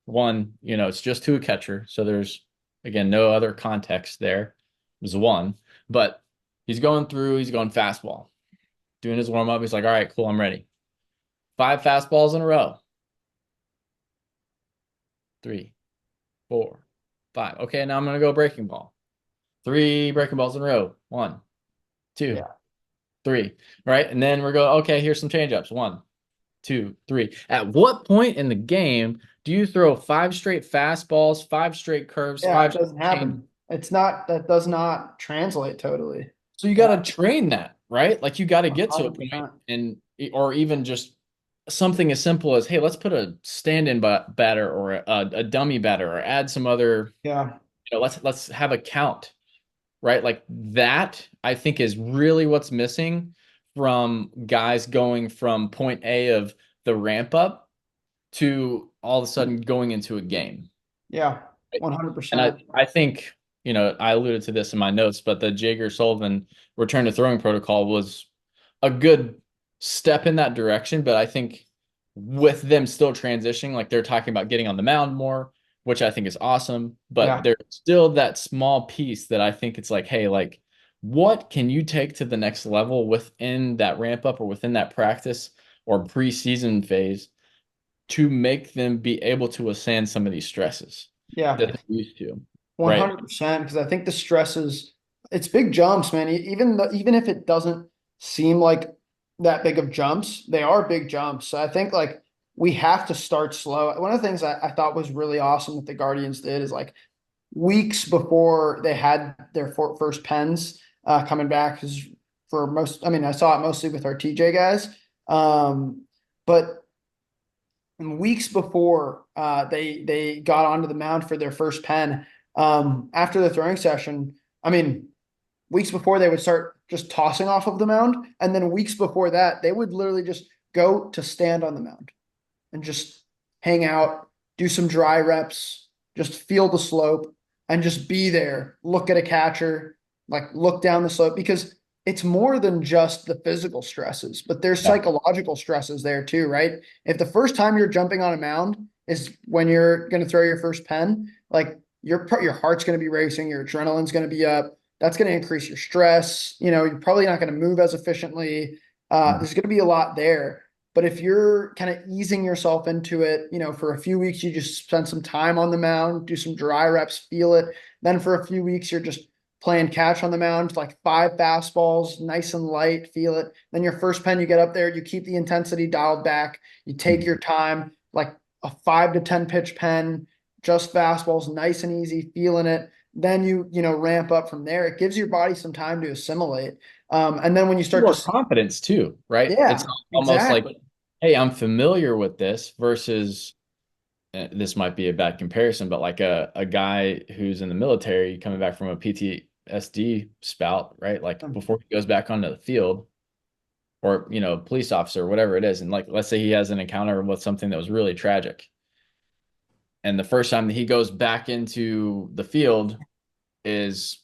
One, it's just to a catcher. So there's, again, no other context there. It was one. But he's going fastball, doing his warm up. He's like, all right, cool, I'm ready. 5 fastballs in a row. 3, 4, 5. Okay, now I'm going to go breaking ball. 3 breaking balls in a row. 1, 2, Yeah, 3, right? And then we're going, okay, here's some changeups. 1, 2, 3. At what point in the game do you throw 5 straight fastballs, 5 straight curves, yeah, five it straight doesn't change? happen. That does not translate totally. So you Yeah, got to train that, right? Like you got to get to a point 100%. and, or even just something as simple as, hey, let's put a stand-in batter or a dummy batter or add some other, Yeah, let's have a count, right? Like that, I think is really what's missing from guys going from point A of the ramp up to all of a sudden going into a game. yeah, And I, 100%. I think, I alluded to this in my notes, but the Jager Sullivan return to throwing protocol was a good step in that direction. But I think with them still transitioning, like they're talking about getting on the mound more, which I think is awesome. But Yeah, there's still that small piece that I think it's like, hey, like, what can you take to the next level within that ramp up or within that practice or preseason phase to make them be able to withstand some of these stresses yeah. that they're used to, right? 100%, because I think the stress is, it's big jumps, man. Even if it doesn't seem like that big of jumps, they are big jumps. So I think like we have to start slow. One of the things I thought was really awesome that the Guardians did is like weeks before they had their first pens coming back, because for most, I mean, I saw it mostly with our TJ guys. But weeks before they got onto the mound for their first pen, after the throwing session, I mean, weeks before they would start just tossing off of the mound, and then weeks before that, they would literally just go to stand on the mound and just hang out, do some dry reps, just feel the slope, and just be there. Look at a catcher, like look down the slope, because it's more than just the physical stresses, but there's Yeah. psychological stresses there too, right? If the first time you're jumping on a mound is when you're going to throw your first pen, like your heart's going to be racing, your adrenaline's going to be up. That's going to increase your stress. You're probably not going to move as efficiently. Mhm. There's going to be a lot there. But if you're kind of easing yourself into it, for a few weeks, you just spend some time on the mound, do some dry reps, feel it. Then for a few weeks, you're just playing catch on the mound, like 5 fastballs, nice and light, feel it. Then your first pen, you get up there, you keep the intensity dialed back, you take your time, like a 5 to 10 pitch pen, just fastballs, nice and easy, feeling it. Then you ramp up from there. It gives your body some time to assimilate. And then when you start to More see, confidence too, right? It's yeah, almost like, exactly. hey, I'm familiar with this versus this might be a bad comparison, but like a guy who's in the military coming back from a PTSD spout, right? Like before he goes back onto the field, or police officer, whatever it is, and like let's say he has an encounter with something that was really tragic, and the first time that he goes back into the field is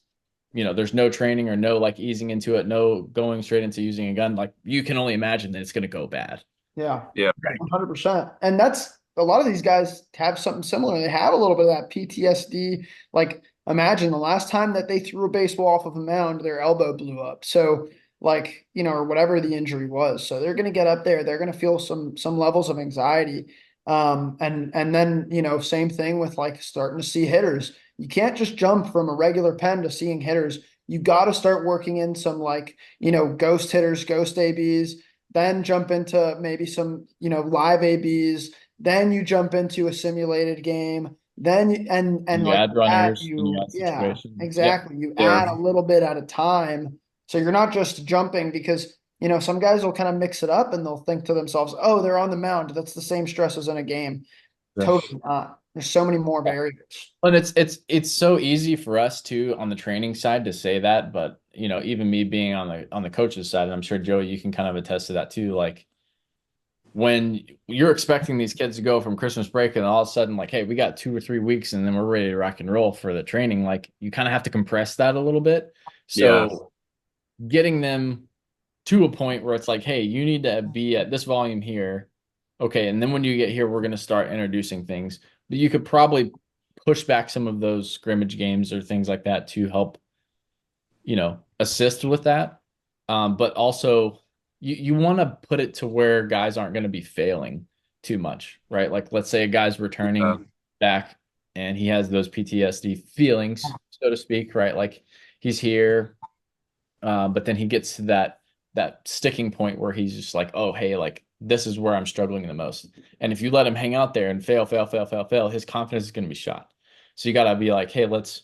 there's no training or no like easing into it, no going straight into using a gun. Like you can only imagine that it's going to go bad. Yeah, Yeah. 100%. And that's a lot of these guys have something similar. They have a little bit of that PTSD. Like, imagine the last time that they threw a baseball off of a mound, their elbow blew up. So, like, or whatever the injury was. So they're going to get up there. They're going to feel some levels of anxiety. And then same thing with like starting to see hitters. You can't just jump from a regular pen to seeing hitters. You got to start working in some like ghost hitters, ghost ABs, then jump into maybe some live ABs, then you jump into a simulated game, then and You like add that runners and you you add yeah, situations. Yep. exactly, you Yeah. add a little bit at a time, so you're not just jumping because some guys will kind of mix it up and they'll think to themselves, oh, they're on the mound, that's the same stress as in a game. Yeah. Totally not. There's so many more variables. And it's so easy for us too on the training side to say that, but even me being on the coach's side, and I'm sure Joey, you can kind of attest to that too. Like when you're expecting these kids to go from Christmas break and all of a sudden like, hey, we got 2 or 3 weeks and then we're ready to rock and roll for the training. Like you kind of have to compress that a little bit. Yeah. So getting them to a point where it's like, hey, you need to be at this volume here. Okay. And then when you get here, we're going to start introducing things. But you could probably push back some of those scrimmage games or things like that to help, assist with that. But also, you want to put it to where guys aren't going to be failing too much, right? Like, let's say a guy's Yeah. returning back and he has those PTSD feelings, so to speak, right? Like he's here, but then he gets to that sticking point where he's just like, oh, hey, like this is where I'm struggling the most. And if you let him hang out there and fail, fail, fail, fail, fail, his confidence is going to be shot. So you got to be like, hey, let's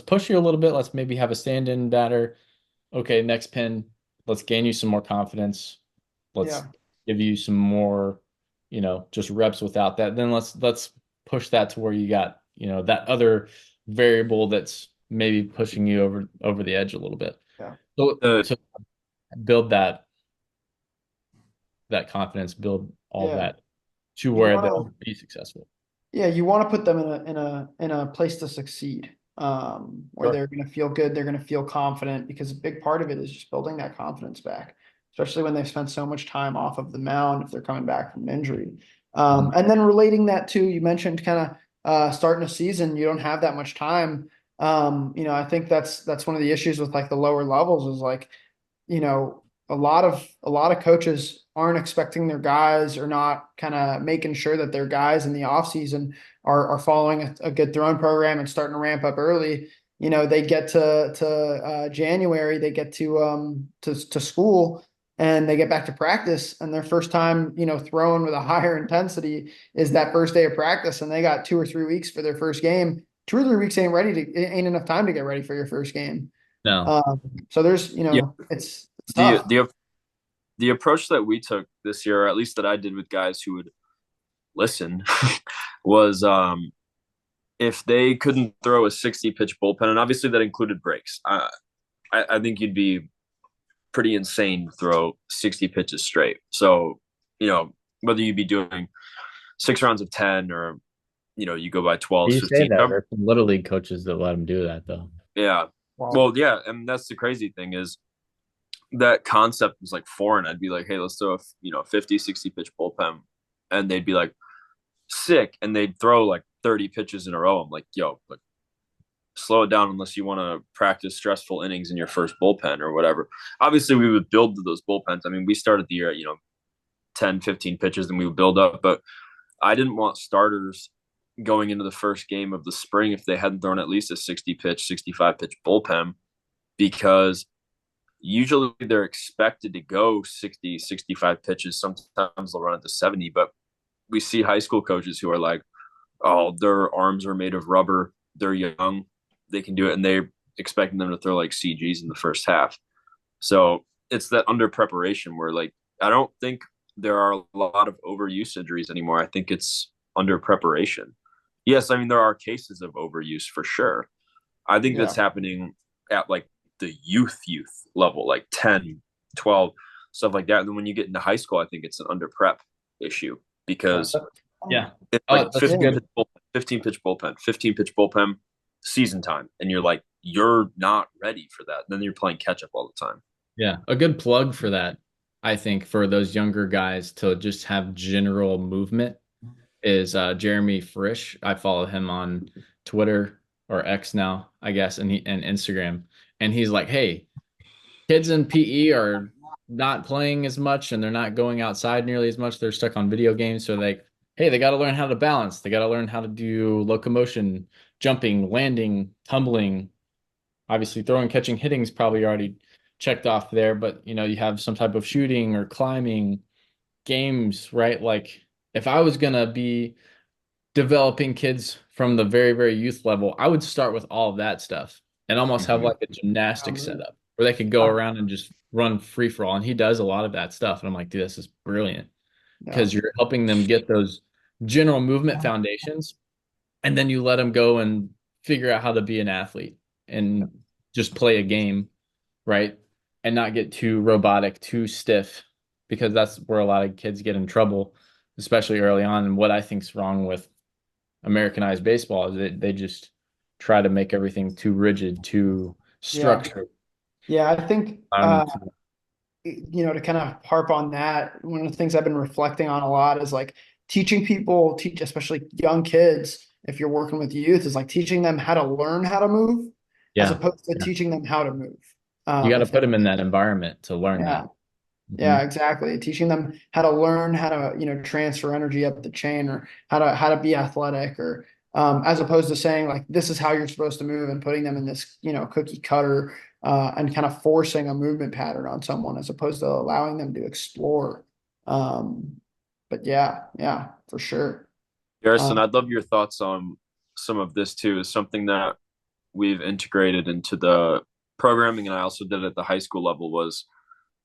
push you a little bit. Let's maybe have a stand-in batter. Okay, next pin, let's gain you some more confidence. Let's Yeah, give you some more, just reps without that. Then let's push that to where you got, that other variable that's maybe pushing you over the edge a little bit. yeah, So The to build that confidence, build all yeah. that to You where want they'll to be successful. Yeah, you want to put them in a place to succeed, where Sure. they're going to feel good, they're going to feel confident, because a big part of it is just building that confidence back, especially when they've spent so much time off of the mound if they're coming back from injury. Mhm. And then relating that to, you mentioned kind of starting a season, you don't have that much time. I think that's one of the issues with like the lower levels is like a lot of coaches aren't expecting their guys or not kind of making sure that their guys in the offseason are following a good throwing program and starting to ramp up early. They get to January, they get to school and they get back to practice, and their first time throwing with a higher intensity is that first day of practice, and they got 2 or 3 weeks for their first game. 2 or 3 weeks ain't enough time to get ready for your first game. No. Um, so there's, yeah it's the tough. the the approach that we took this year, or at least that I did with guys who would listen, was if they couldn't throw a 60 pitch bullpen, and obviously that included breaks. I think you'd be pretty insane to throw 60 pitches straight. So, whether you'd be doing 6 rounds of 10 or, you go by 12, You say 15. that there's some little league coaches that let him do that though. Yeah. Wow. Well, yeah. And that's the crazy thing is that concept was like foreign. I'd be like, hey, let's throw a 50, 60 pitch bullpen. And they'd be like, sick. And they'd throw like 30 pitches in a row. I'm like, yo, like, slow it down unless you want to practice stressful innings in your first bullpen or whatever. Obviously, we would build to those bullpens. I mean, we started the year at, 10, 15 pitches, and we would build up. But I didn't want starters going into the first game of the spring if they hadn't thrown at least a 60 pitch, 65 pitch bullpen, because usually they're expected to go 60, 65 pitches. Sometimes they'll run it to 70, but we see high school coaches who are like, oh, their arms are made of rubber. They're young. They can do it. And they're expecting them to throw like CGs in the first half. So it's that under preparation where, like, I don't think there are a lot of overuse injuries anymore. I think it's under preparation. Yes, I mean, there are cases of overuse for sure. I think that's Yeah. happening at like the youth level, like 10, 12, stuff like that. And then when you get into high school, I think it's an under prep issue Yeah. because Yeah. it's Oh, like that's a 15 good. pitch bullpen, 15 pitch bullpen, 15 pitch bullpen, season time. And you're like, you're not ready for that. Then you're playing catch up all the time. Yeah, a good plug for that, I think, for those younger guys to just have general movement is Jeremy Frisch. I follow him on Twitter or X now, I guess, and Instagram. And he's like, hey, kids in PE are not playing as much and they're not going outside nearly as much. They're stuck on video games. So like, hey, they got to learn how to balance. They got to learn how to do locomotion, jumping, landing, tumbling. Obviously, throwing, catching, hitting is probably already checked off there, but you have some type of shooting or climbing games, right? Like if I was gonna be developing kids from the very, very youth level, I would start with all of that stuff and almost have Mm-hmm. like a gymnastic setup where they could go around and just run free for all. And he does a lot of that stuff. And I'm like, dude, this is brilliant Yeah. because you're helping them get those general movement foundations, and then you let them go and figure out how to be an athlete and just play a game, right? And not get too robotic, too stiff, because that's where a lot of kids get in trouble, especially early on. And what I think's wrong with Americanized baseball is that they just try to make everything too rigid, too Yeah. structured. Yeah. I think, Um, to kind of harp on that, one of the things I've been reflecting on a lot is like teaching people, especially young kids, if you're working with youth, is like teaching them how to learn how to move as yeah, opposed to yeah. teaching them how to move. You got to If put that them in makes that sense. environment to learn Yeah. that. Yeah, Mhm. exactly. Teaching them how to learn how to, transfer energy up the chain or how to be athletic or as opposed to saying like this is how you're supposed to move and putting them in this, cookie cutter and kind of forcing a movement pattern on someone as opposed to allowing them to explore. But yeah, yeah, for sure. Garrison, Um, I'd love your thoughts on some of this too. Is something that we've integrated into the programming, and I also did at the high school level, was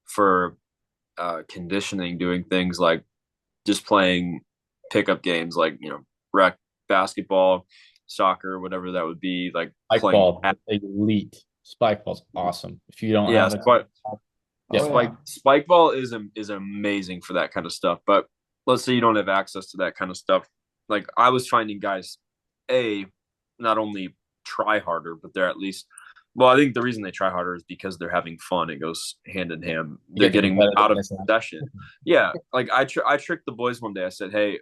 for conditioning, doing things like just playing pickup games, like rec basketball, soccer, whatever that would be, like Spike playing. ball, elite. Spike ball's awesome. If you don't Yeah, have it, oh yep. yeah. spike ball is amazing for that kind of stuff. But let's say you don't have access to that kind of stuff. Like I was finding guys, a not only try harder, but they're at least. Well, I think the reason they try harder is because they're having fun. It goes hand in hand. You They're get the getting more out of competitiveness the session. Yeah, like I tricked the boys one day. I said, "Hey,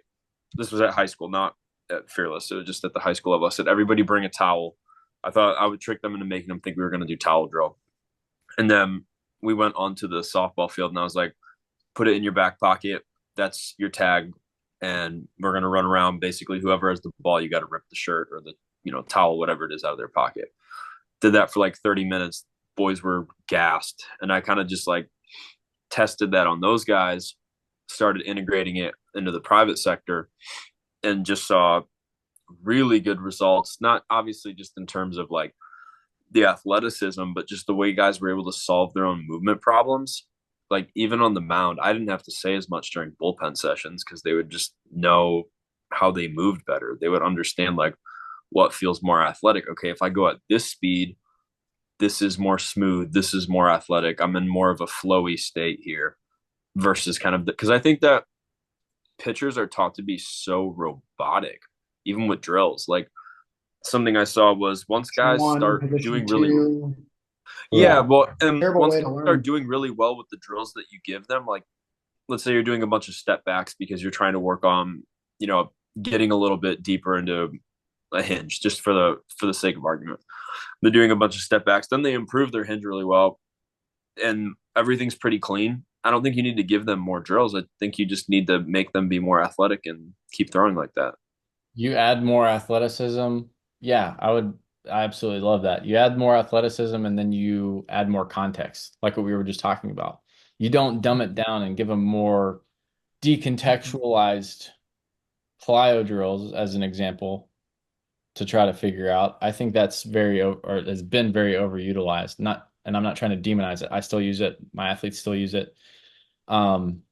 this was at high school, not at Fearless. It was just at the high school level." I said, "Everybody bring a towel." I thought I would trick them into making them think we were going to do towel drill. And then we went onto the softball field, and I was like, "Put it in your back pocket. That's your tag, and we're gonna run around. Basically, whoever has the ball, you got to rip the shirt or the towel, whatever it is, out of their pocket." Did that for like 30 minutes. Boys were gassed, and I kind of just like tested that on those guys. Started integrating it into the private sector, and just saw really good results. Not obviously just in terms of like the athleticism, but just the way guys were able to solve their own movement problems. Like even on the mound, I didn't have to say as much during bullpen sessions because they would just know how they moved better. They would understand like what feels more athletic. Okay, if I go at this speed, this is more smooth, this is more athletic. I'm in more of a flowy state here versus kind of because I think that pitchers are taught to be so robotic, even with drills. Like something I saw was once Position guys one, start position doing really two. yeah, Yeah. well, and Terrible once way guys to start learn. doing really well with the drills that you give them, like let's say you're doing a bunch of step backs because you're trying to work on, getting a little bit deeper into a hinge just for the sake of argument. They're doing a bunch of step backs. Then they improve their hinge really well, and everything's pretty clean. I don't think you need to give them more drills. I think you just need to make them be more athletic and keep throwing like that. You add more athleticism. Yeah, I absolutely love that. You add more athleticism and then you add more context, like what we were just talking about. You don't dumb it down and give them more decontextualized plyo drills, as an example, to try to figure out. I think that's or has been very overutilized. Not, and I'm not trying to demonize it. I still use it. My athletes still use it. Um,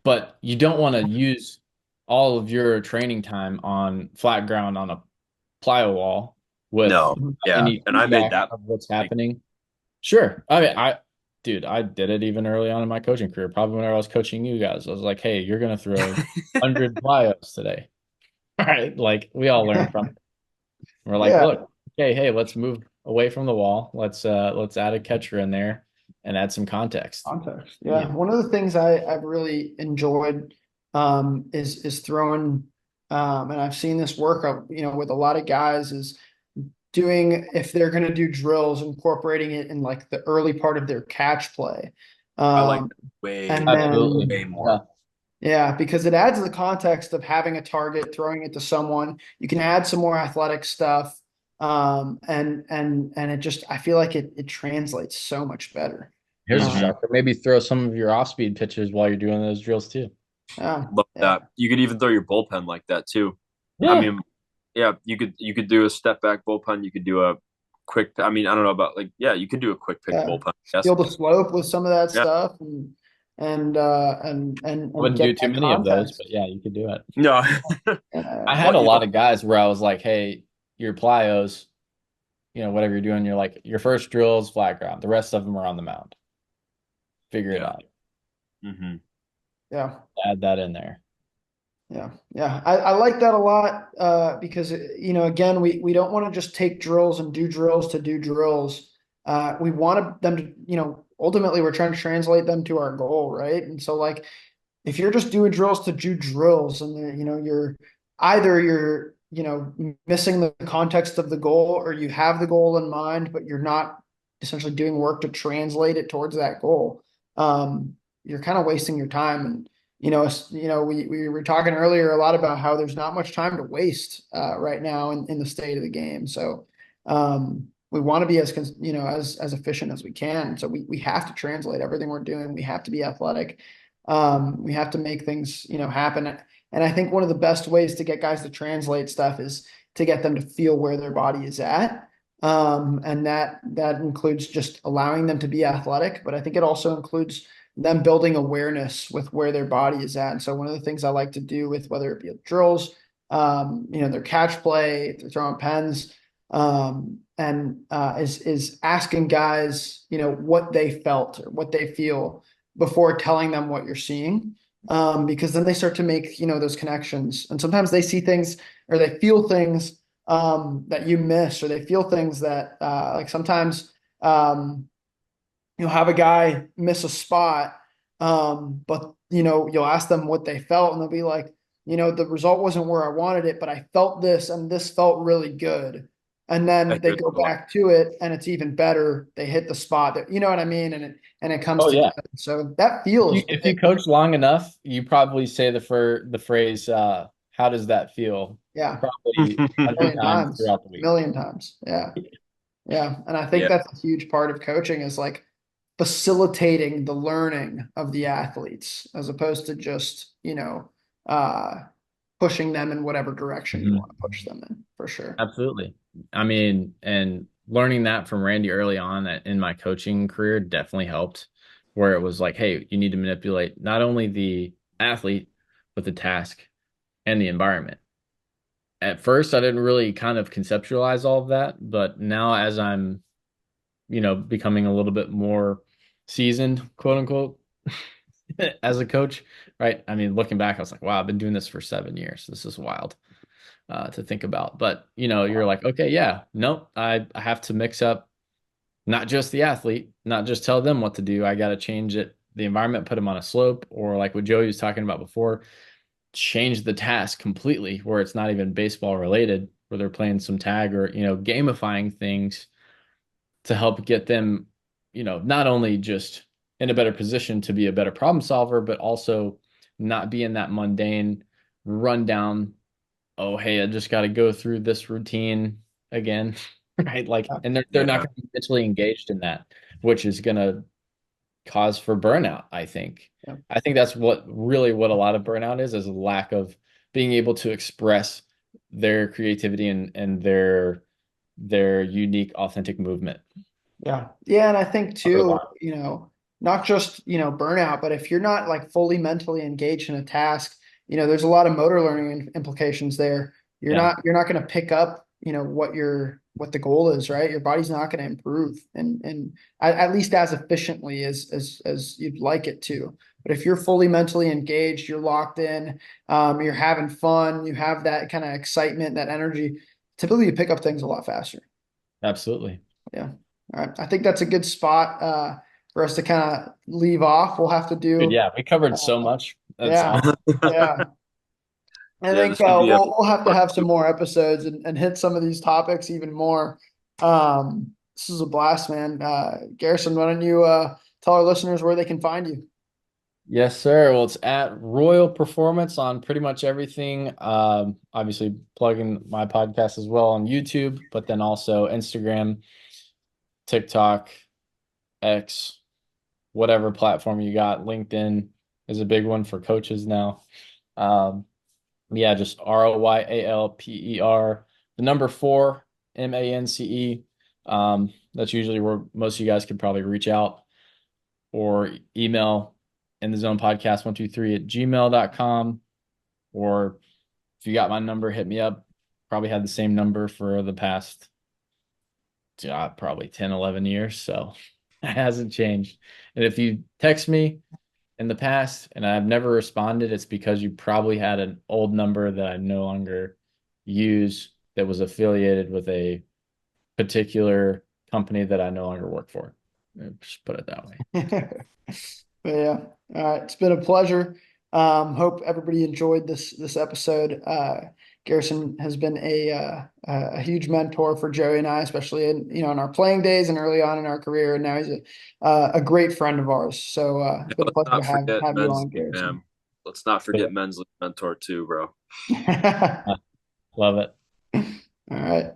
but you don't want to use all of your training time on flat ground on a plyo wall with No, yeah, any and I made feedback that. of what's happening. Sure. I mean, dude, I did it even early on in my coaching career. Probably when I was coaching you guys, I was like, hey, you're going to throw 100 plyos today. All right. Like we all learn from it. We're like, Yeah, look, okay, hey, let's move away from the wall. Let's add a catcher in there and add some context. context. Yeah. Yeah, one of the things I've really enjoyed is throwing, and I've seen this work with a lot of guys is doing if they're going to do drills, incorporating it in like the early part of their catch play, I like um, that way, and Absolutely. way then Yeah. more. yeah, because it adds the context of having a target, throwing it to someone. You can add some more athletic stuff, and it just I feel like it translates so much better. Here's a Hmm. shocker. Maybe throw some of your off-speed pitches while you're doing those drills too. Yeah, Love yeah, that. You could even throw your bullpen like that too. I Yeah. mean, yeah, you could do a step back bullpen. You could do a quick. I mean, I don't know about like yeah, you could do a quick pick yeah. bullpen. Yes. Feel the slope with some of that Yeah. stuff, I and wouldn't get do too that many of those, but context. yeah, you could do it. No. I had Well, a you lot know, of guys where I was like, hey, your plyos, whatever you're doing, you're like, your first drill is flat ground. The rest of them are on the mound. Figure it yeah. out. Hmm. Yeah. Add that in there. Yeah, yeah, I like that a lot because again we don't want to just take drills and do drills to do drills. We want them to ultimately we're trying to translate them to our goal, right? And so like if you're just doing drills to do drills and you're either you're missing the context of the goal or you have the goal in mind but you're not essentially doing work to translate it towards that goal. You're kind of wasting your time and we were talking earlier a lot about how there's not much time to waste right now in the state of the game. So we want to be as efficient as we can. So we have to translate everything we're doing. We have to be athletic. We have to make things happen. And I think one of the best ways to get guys to translate stuff is to get them to feel where their body is at. And that includes just allowing them to be athletic, but I think it also includes them building awareness with where their body is at. And so one of the things I like to do with whether it be drills, their catch play, they're throwing pens, is asking guys, what they felt or what they feel before telling them what you're seeing. Because then they start to make, those connections. And sometimes they see things or they feel things that you miss, or they feel things that like sometimes you'll have a guy miss a spot, but you'll ask them what they felt, and they'll be like, the result wasn't where I wanted it, but I felt this, and this felt really good. And I then they hear go that a lot. back to it, and it's even better. They hit the spot that you know what I mean, and it comes Oh yeah. together. So that If you feels if big. you coach long enough, you probably say the phrase, how does that feel? Yeah, Probably 100 million times times, throughout the week. million times. Yeah, yeah, and I think Yeah. that's a huge part of coaching is like facilitating the learning of the athletes as opposed to just, uh, pushing them in whatever direction you Mhm. want to push them in for sure. Absolutely. I mean, and learning that from Randy early on in my coaching career definitely helped, where it was like, hey, you need to manipulate not only the athlete, but the task and the environment. At first, I didn't really kind of conceptualize all of that, but now as I'm, becoming a little bit more seasoned, quote unquote, as a coach, right? I mean, looking back, I was like, wow, I've been doing this for 7 years. This is wild to think about. But you're like, okay, yeah, nope, I have to mix up not just the athlete, not just tell them what to do. I got to change it, the environment, put them on a slope, or like what Joey was talking about before. change the task completely where it's not even baseball related, where they're playing some tag or, gamifying things to help get them, not only just in a better position to be a better problem solver, but also not be in that mundane rundown. Oh, hey, I just got to go through this routine again, right? Like, and they're not Yeah. going to be mentally engaged in that, which is going to cause for burnout, I think. Yeah. I think that's what a lot of burnout is a lack of being able to express their creativity and their unique, authentic movement. Yeah. Yeah. And I think too, Otherwise, not just, burnout, but if you're not like fully mentally engaged in a task, there's a lot of motor learning implications there. yeah, You're not going to pick up, what the goal is, right? Your body's not going to improve and at least as efficiently as you'd like it to. But if you're fully mentally engaged, you're locked in, you're having fun, you have that kind of excitement, that energy, typically you pick up things a lot faster. absolutely. Yeah. All right. I think that's a good spot for us to kind of leave off. We'll have to Dude, do, yeah, we covered so uh, much. That's yeah, awesome. yeah. I Yeah, think this could be a we'll have to have some more episodes and hit some of these topics even more. This is a blast, man. Garrison, why don't you tell our listeners where they can find you? Yes, sir. Well, it's at Royal Performance on pretty much everything. Obviously, plugging my podcast as well on YouTube, but then also Instagram, TikTok, X, whatever platform you got. LinkedIn is a big one for coaches now. Um, yeah, just ROYALPER, the number 4, MANCE. That's usually where most of you guys could probably reach out or email in the zone podcast 123 at gmail.com. Or if you got my number, hit me up. Probably had the same number for the past probably 10, 11 years. So it hasn't changed. And if you text me in the past and I've never responded, it's because you probably had an old number that I no longer use that was affiliated with a particular company that I no longer work for. Just put it that way. But yeah, all right. It's been a pleasure. Hope everybody enjoyed this episode. Garrison has been a huge mentor for Joey and I, especially in our playing days and early on in our career. And now he's a great friend of ours. So it's been a let's pleasure to not forget have you men's on, league, Garrison. fam. Let's not forget men's league mentor too, bro. Love it. All right.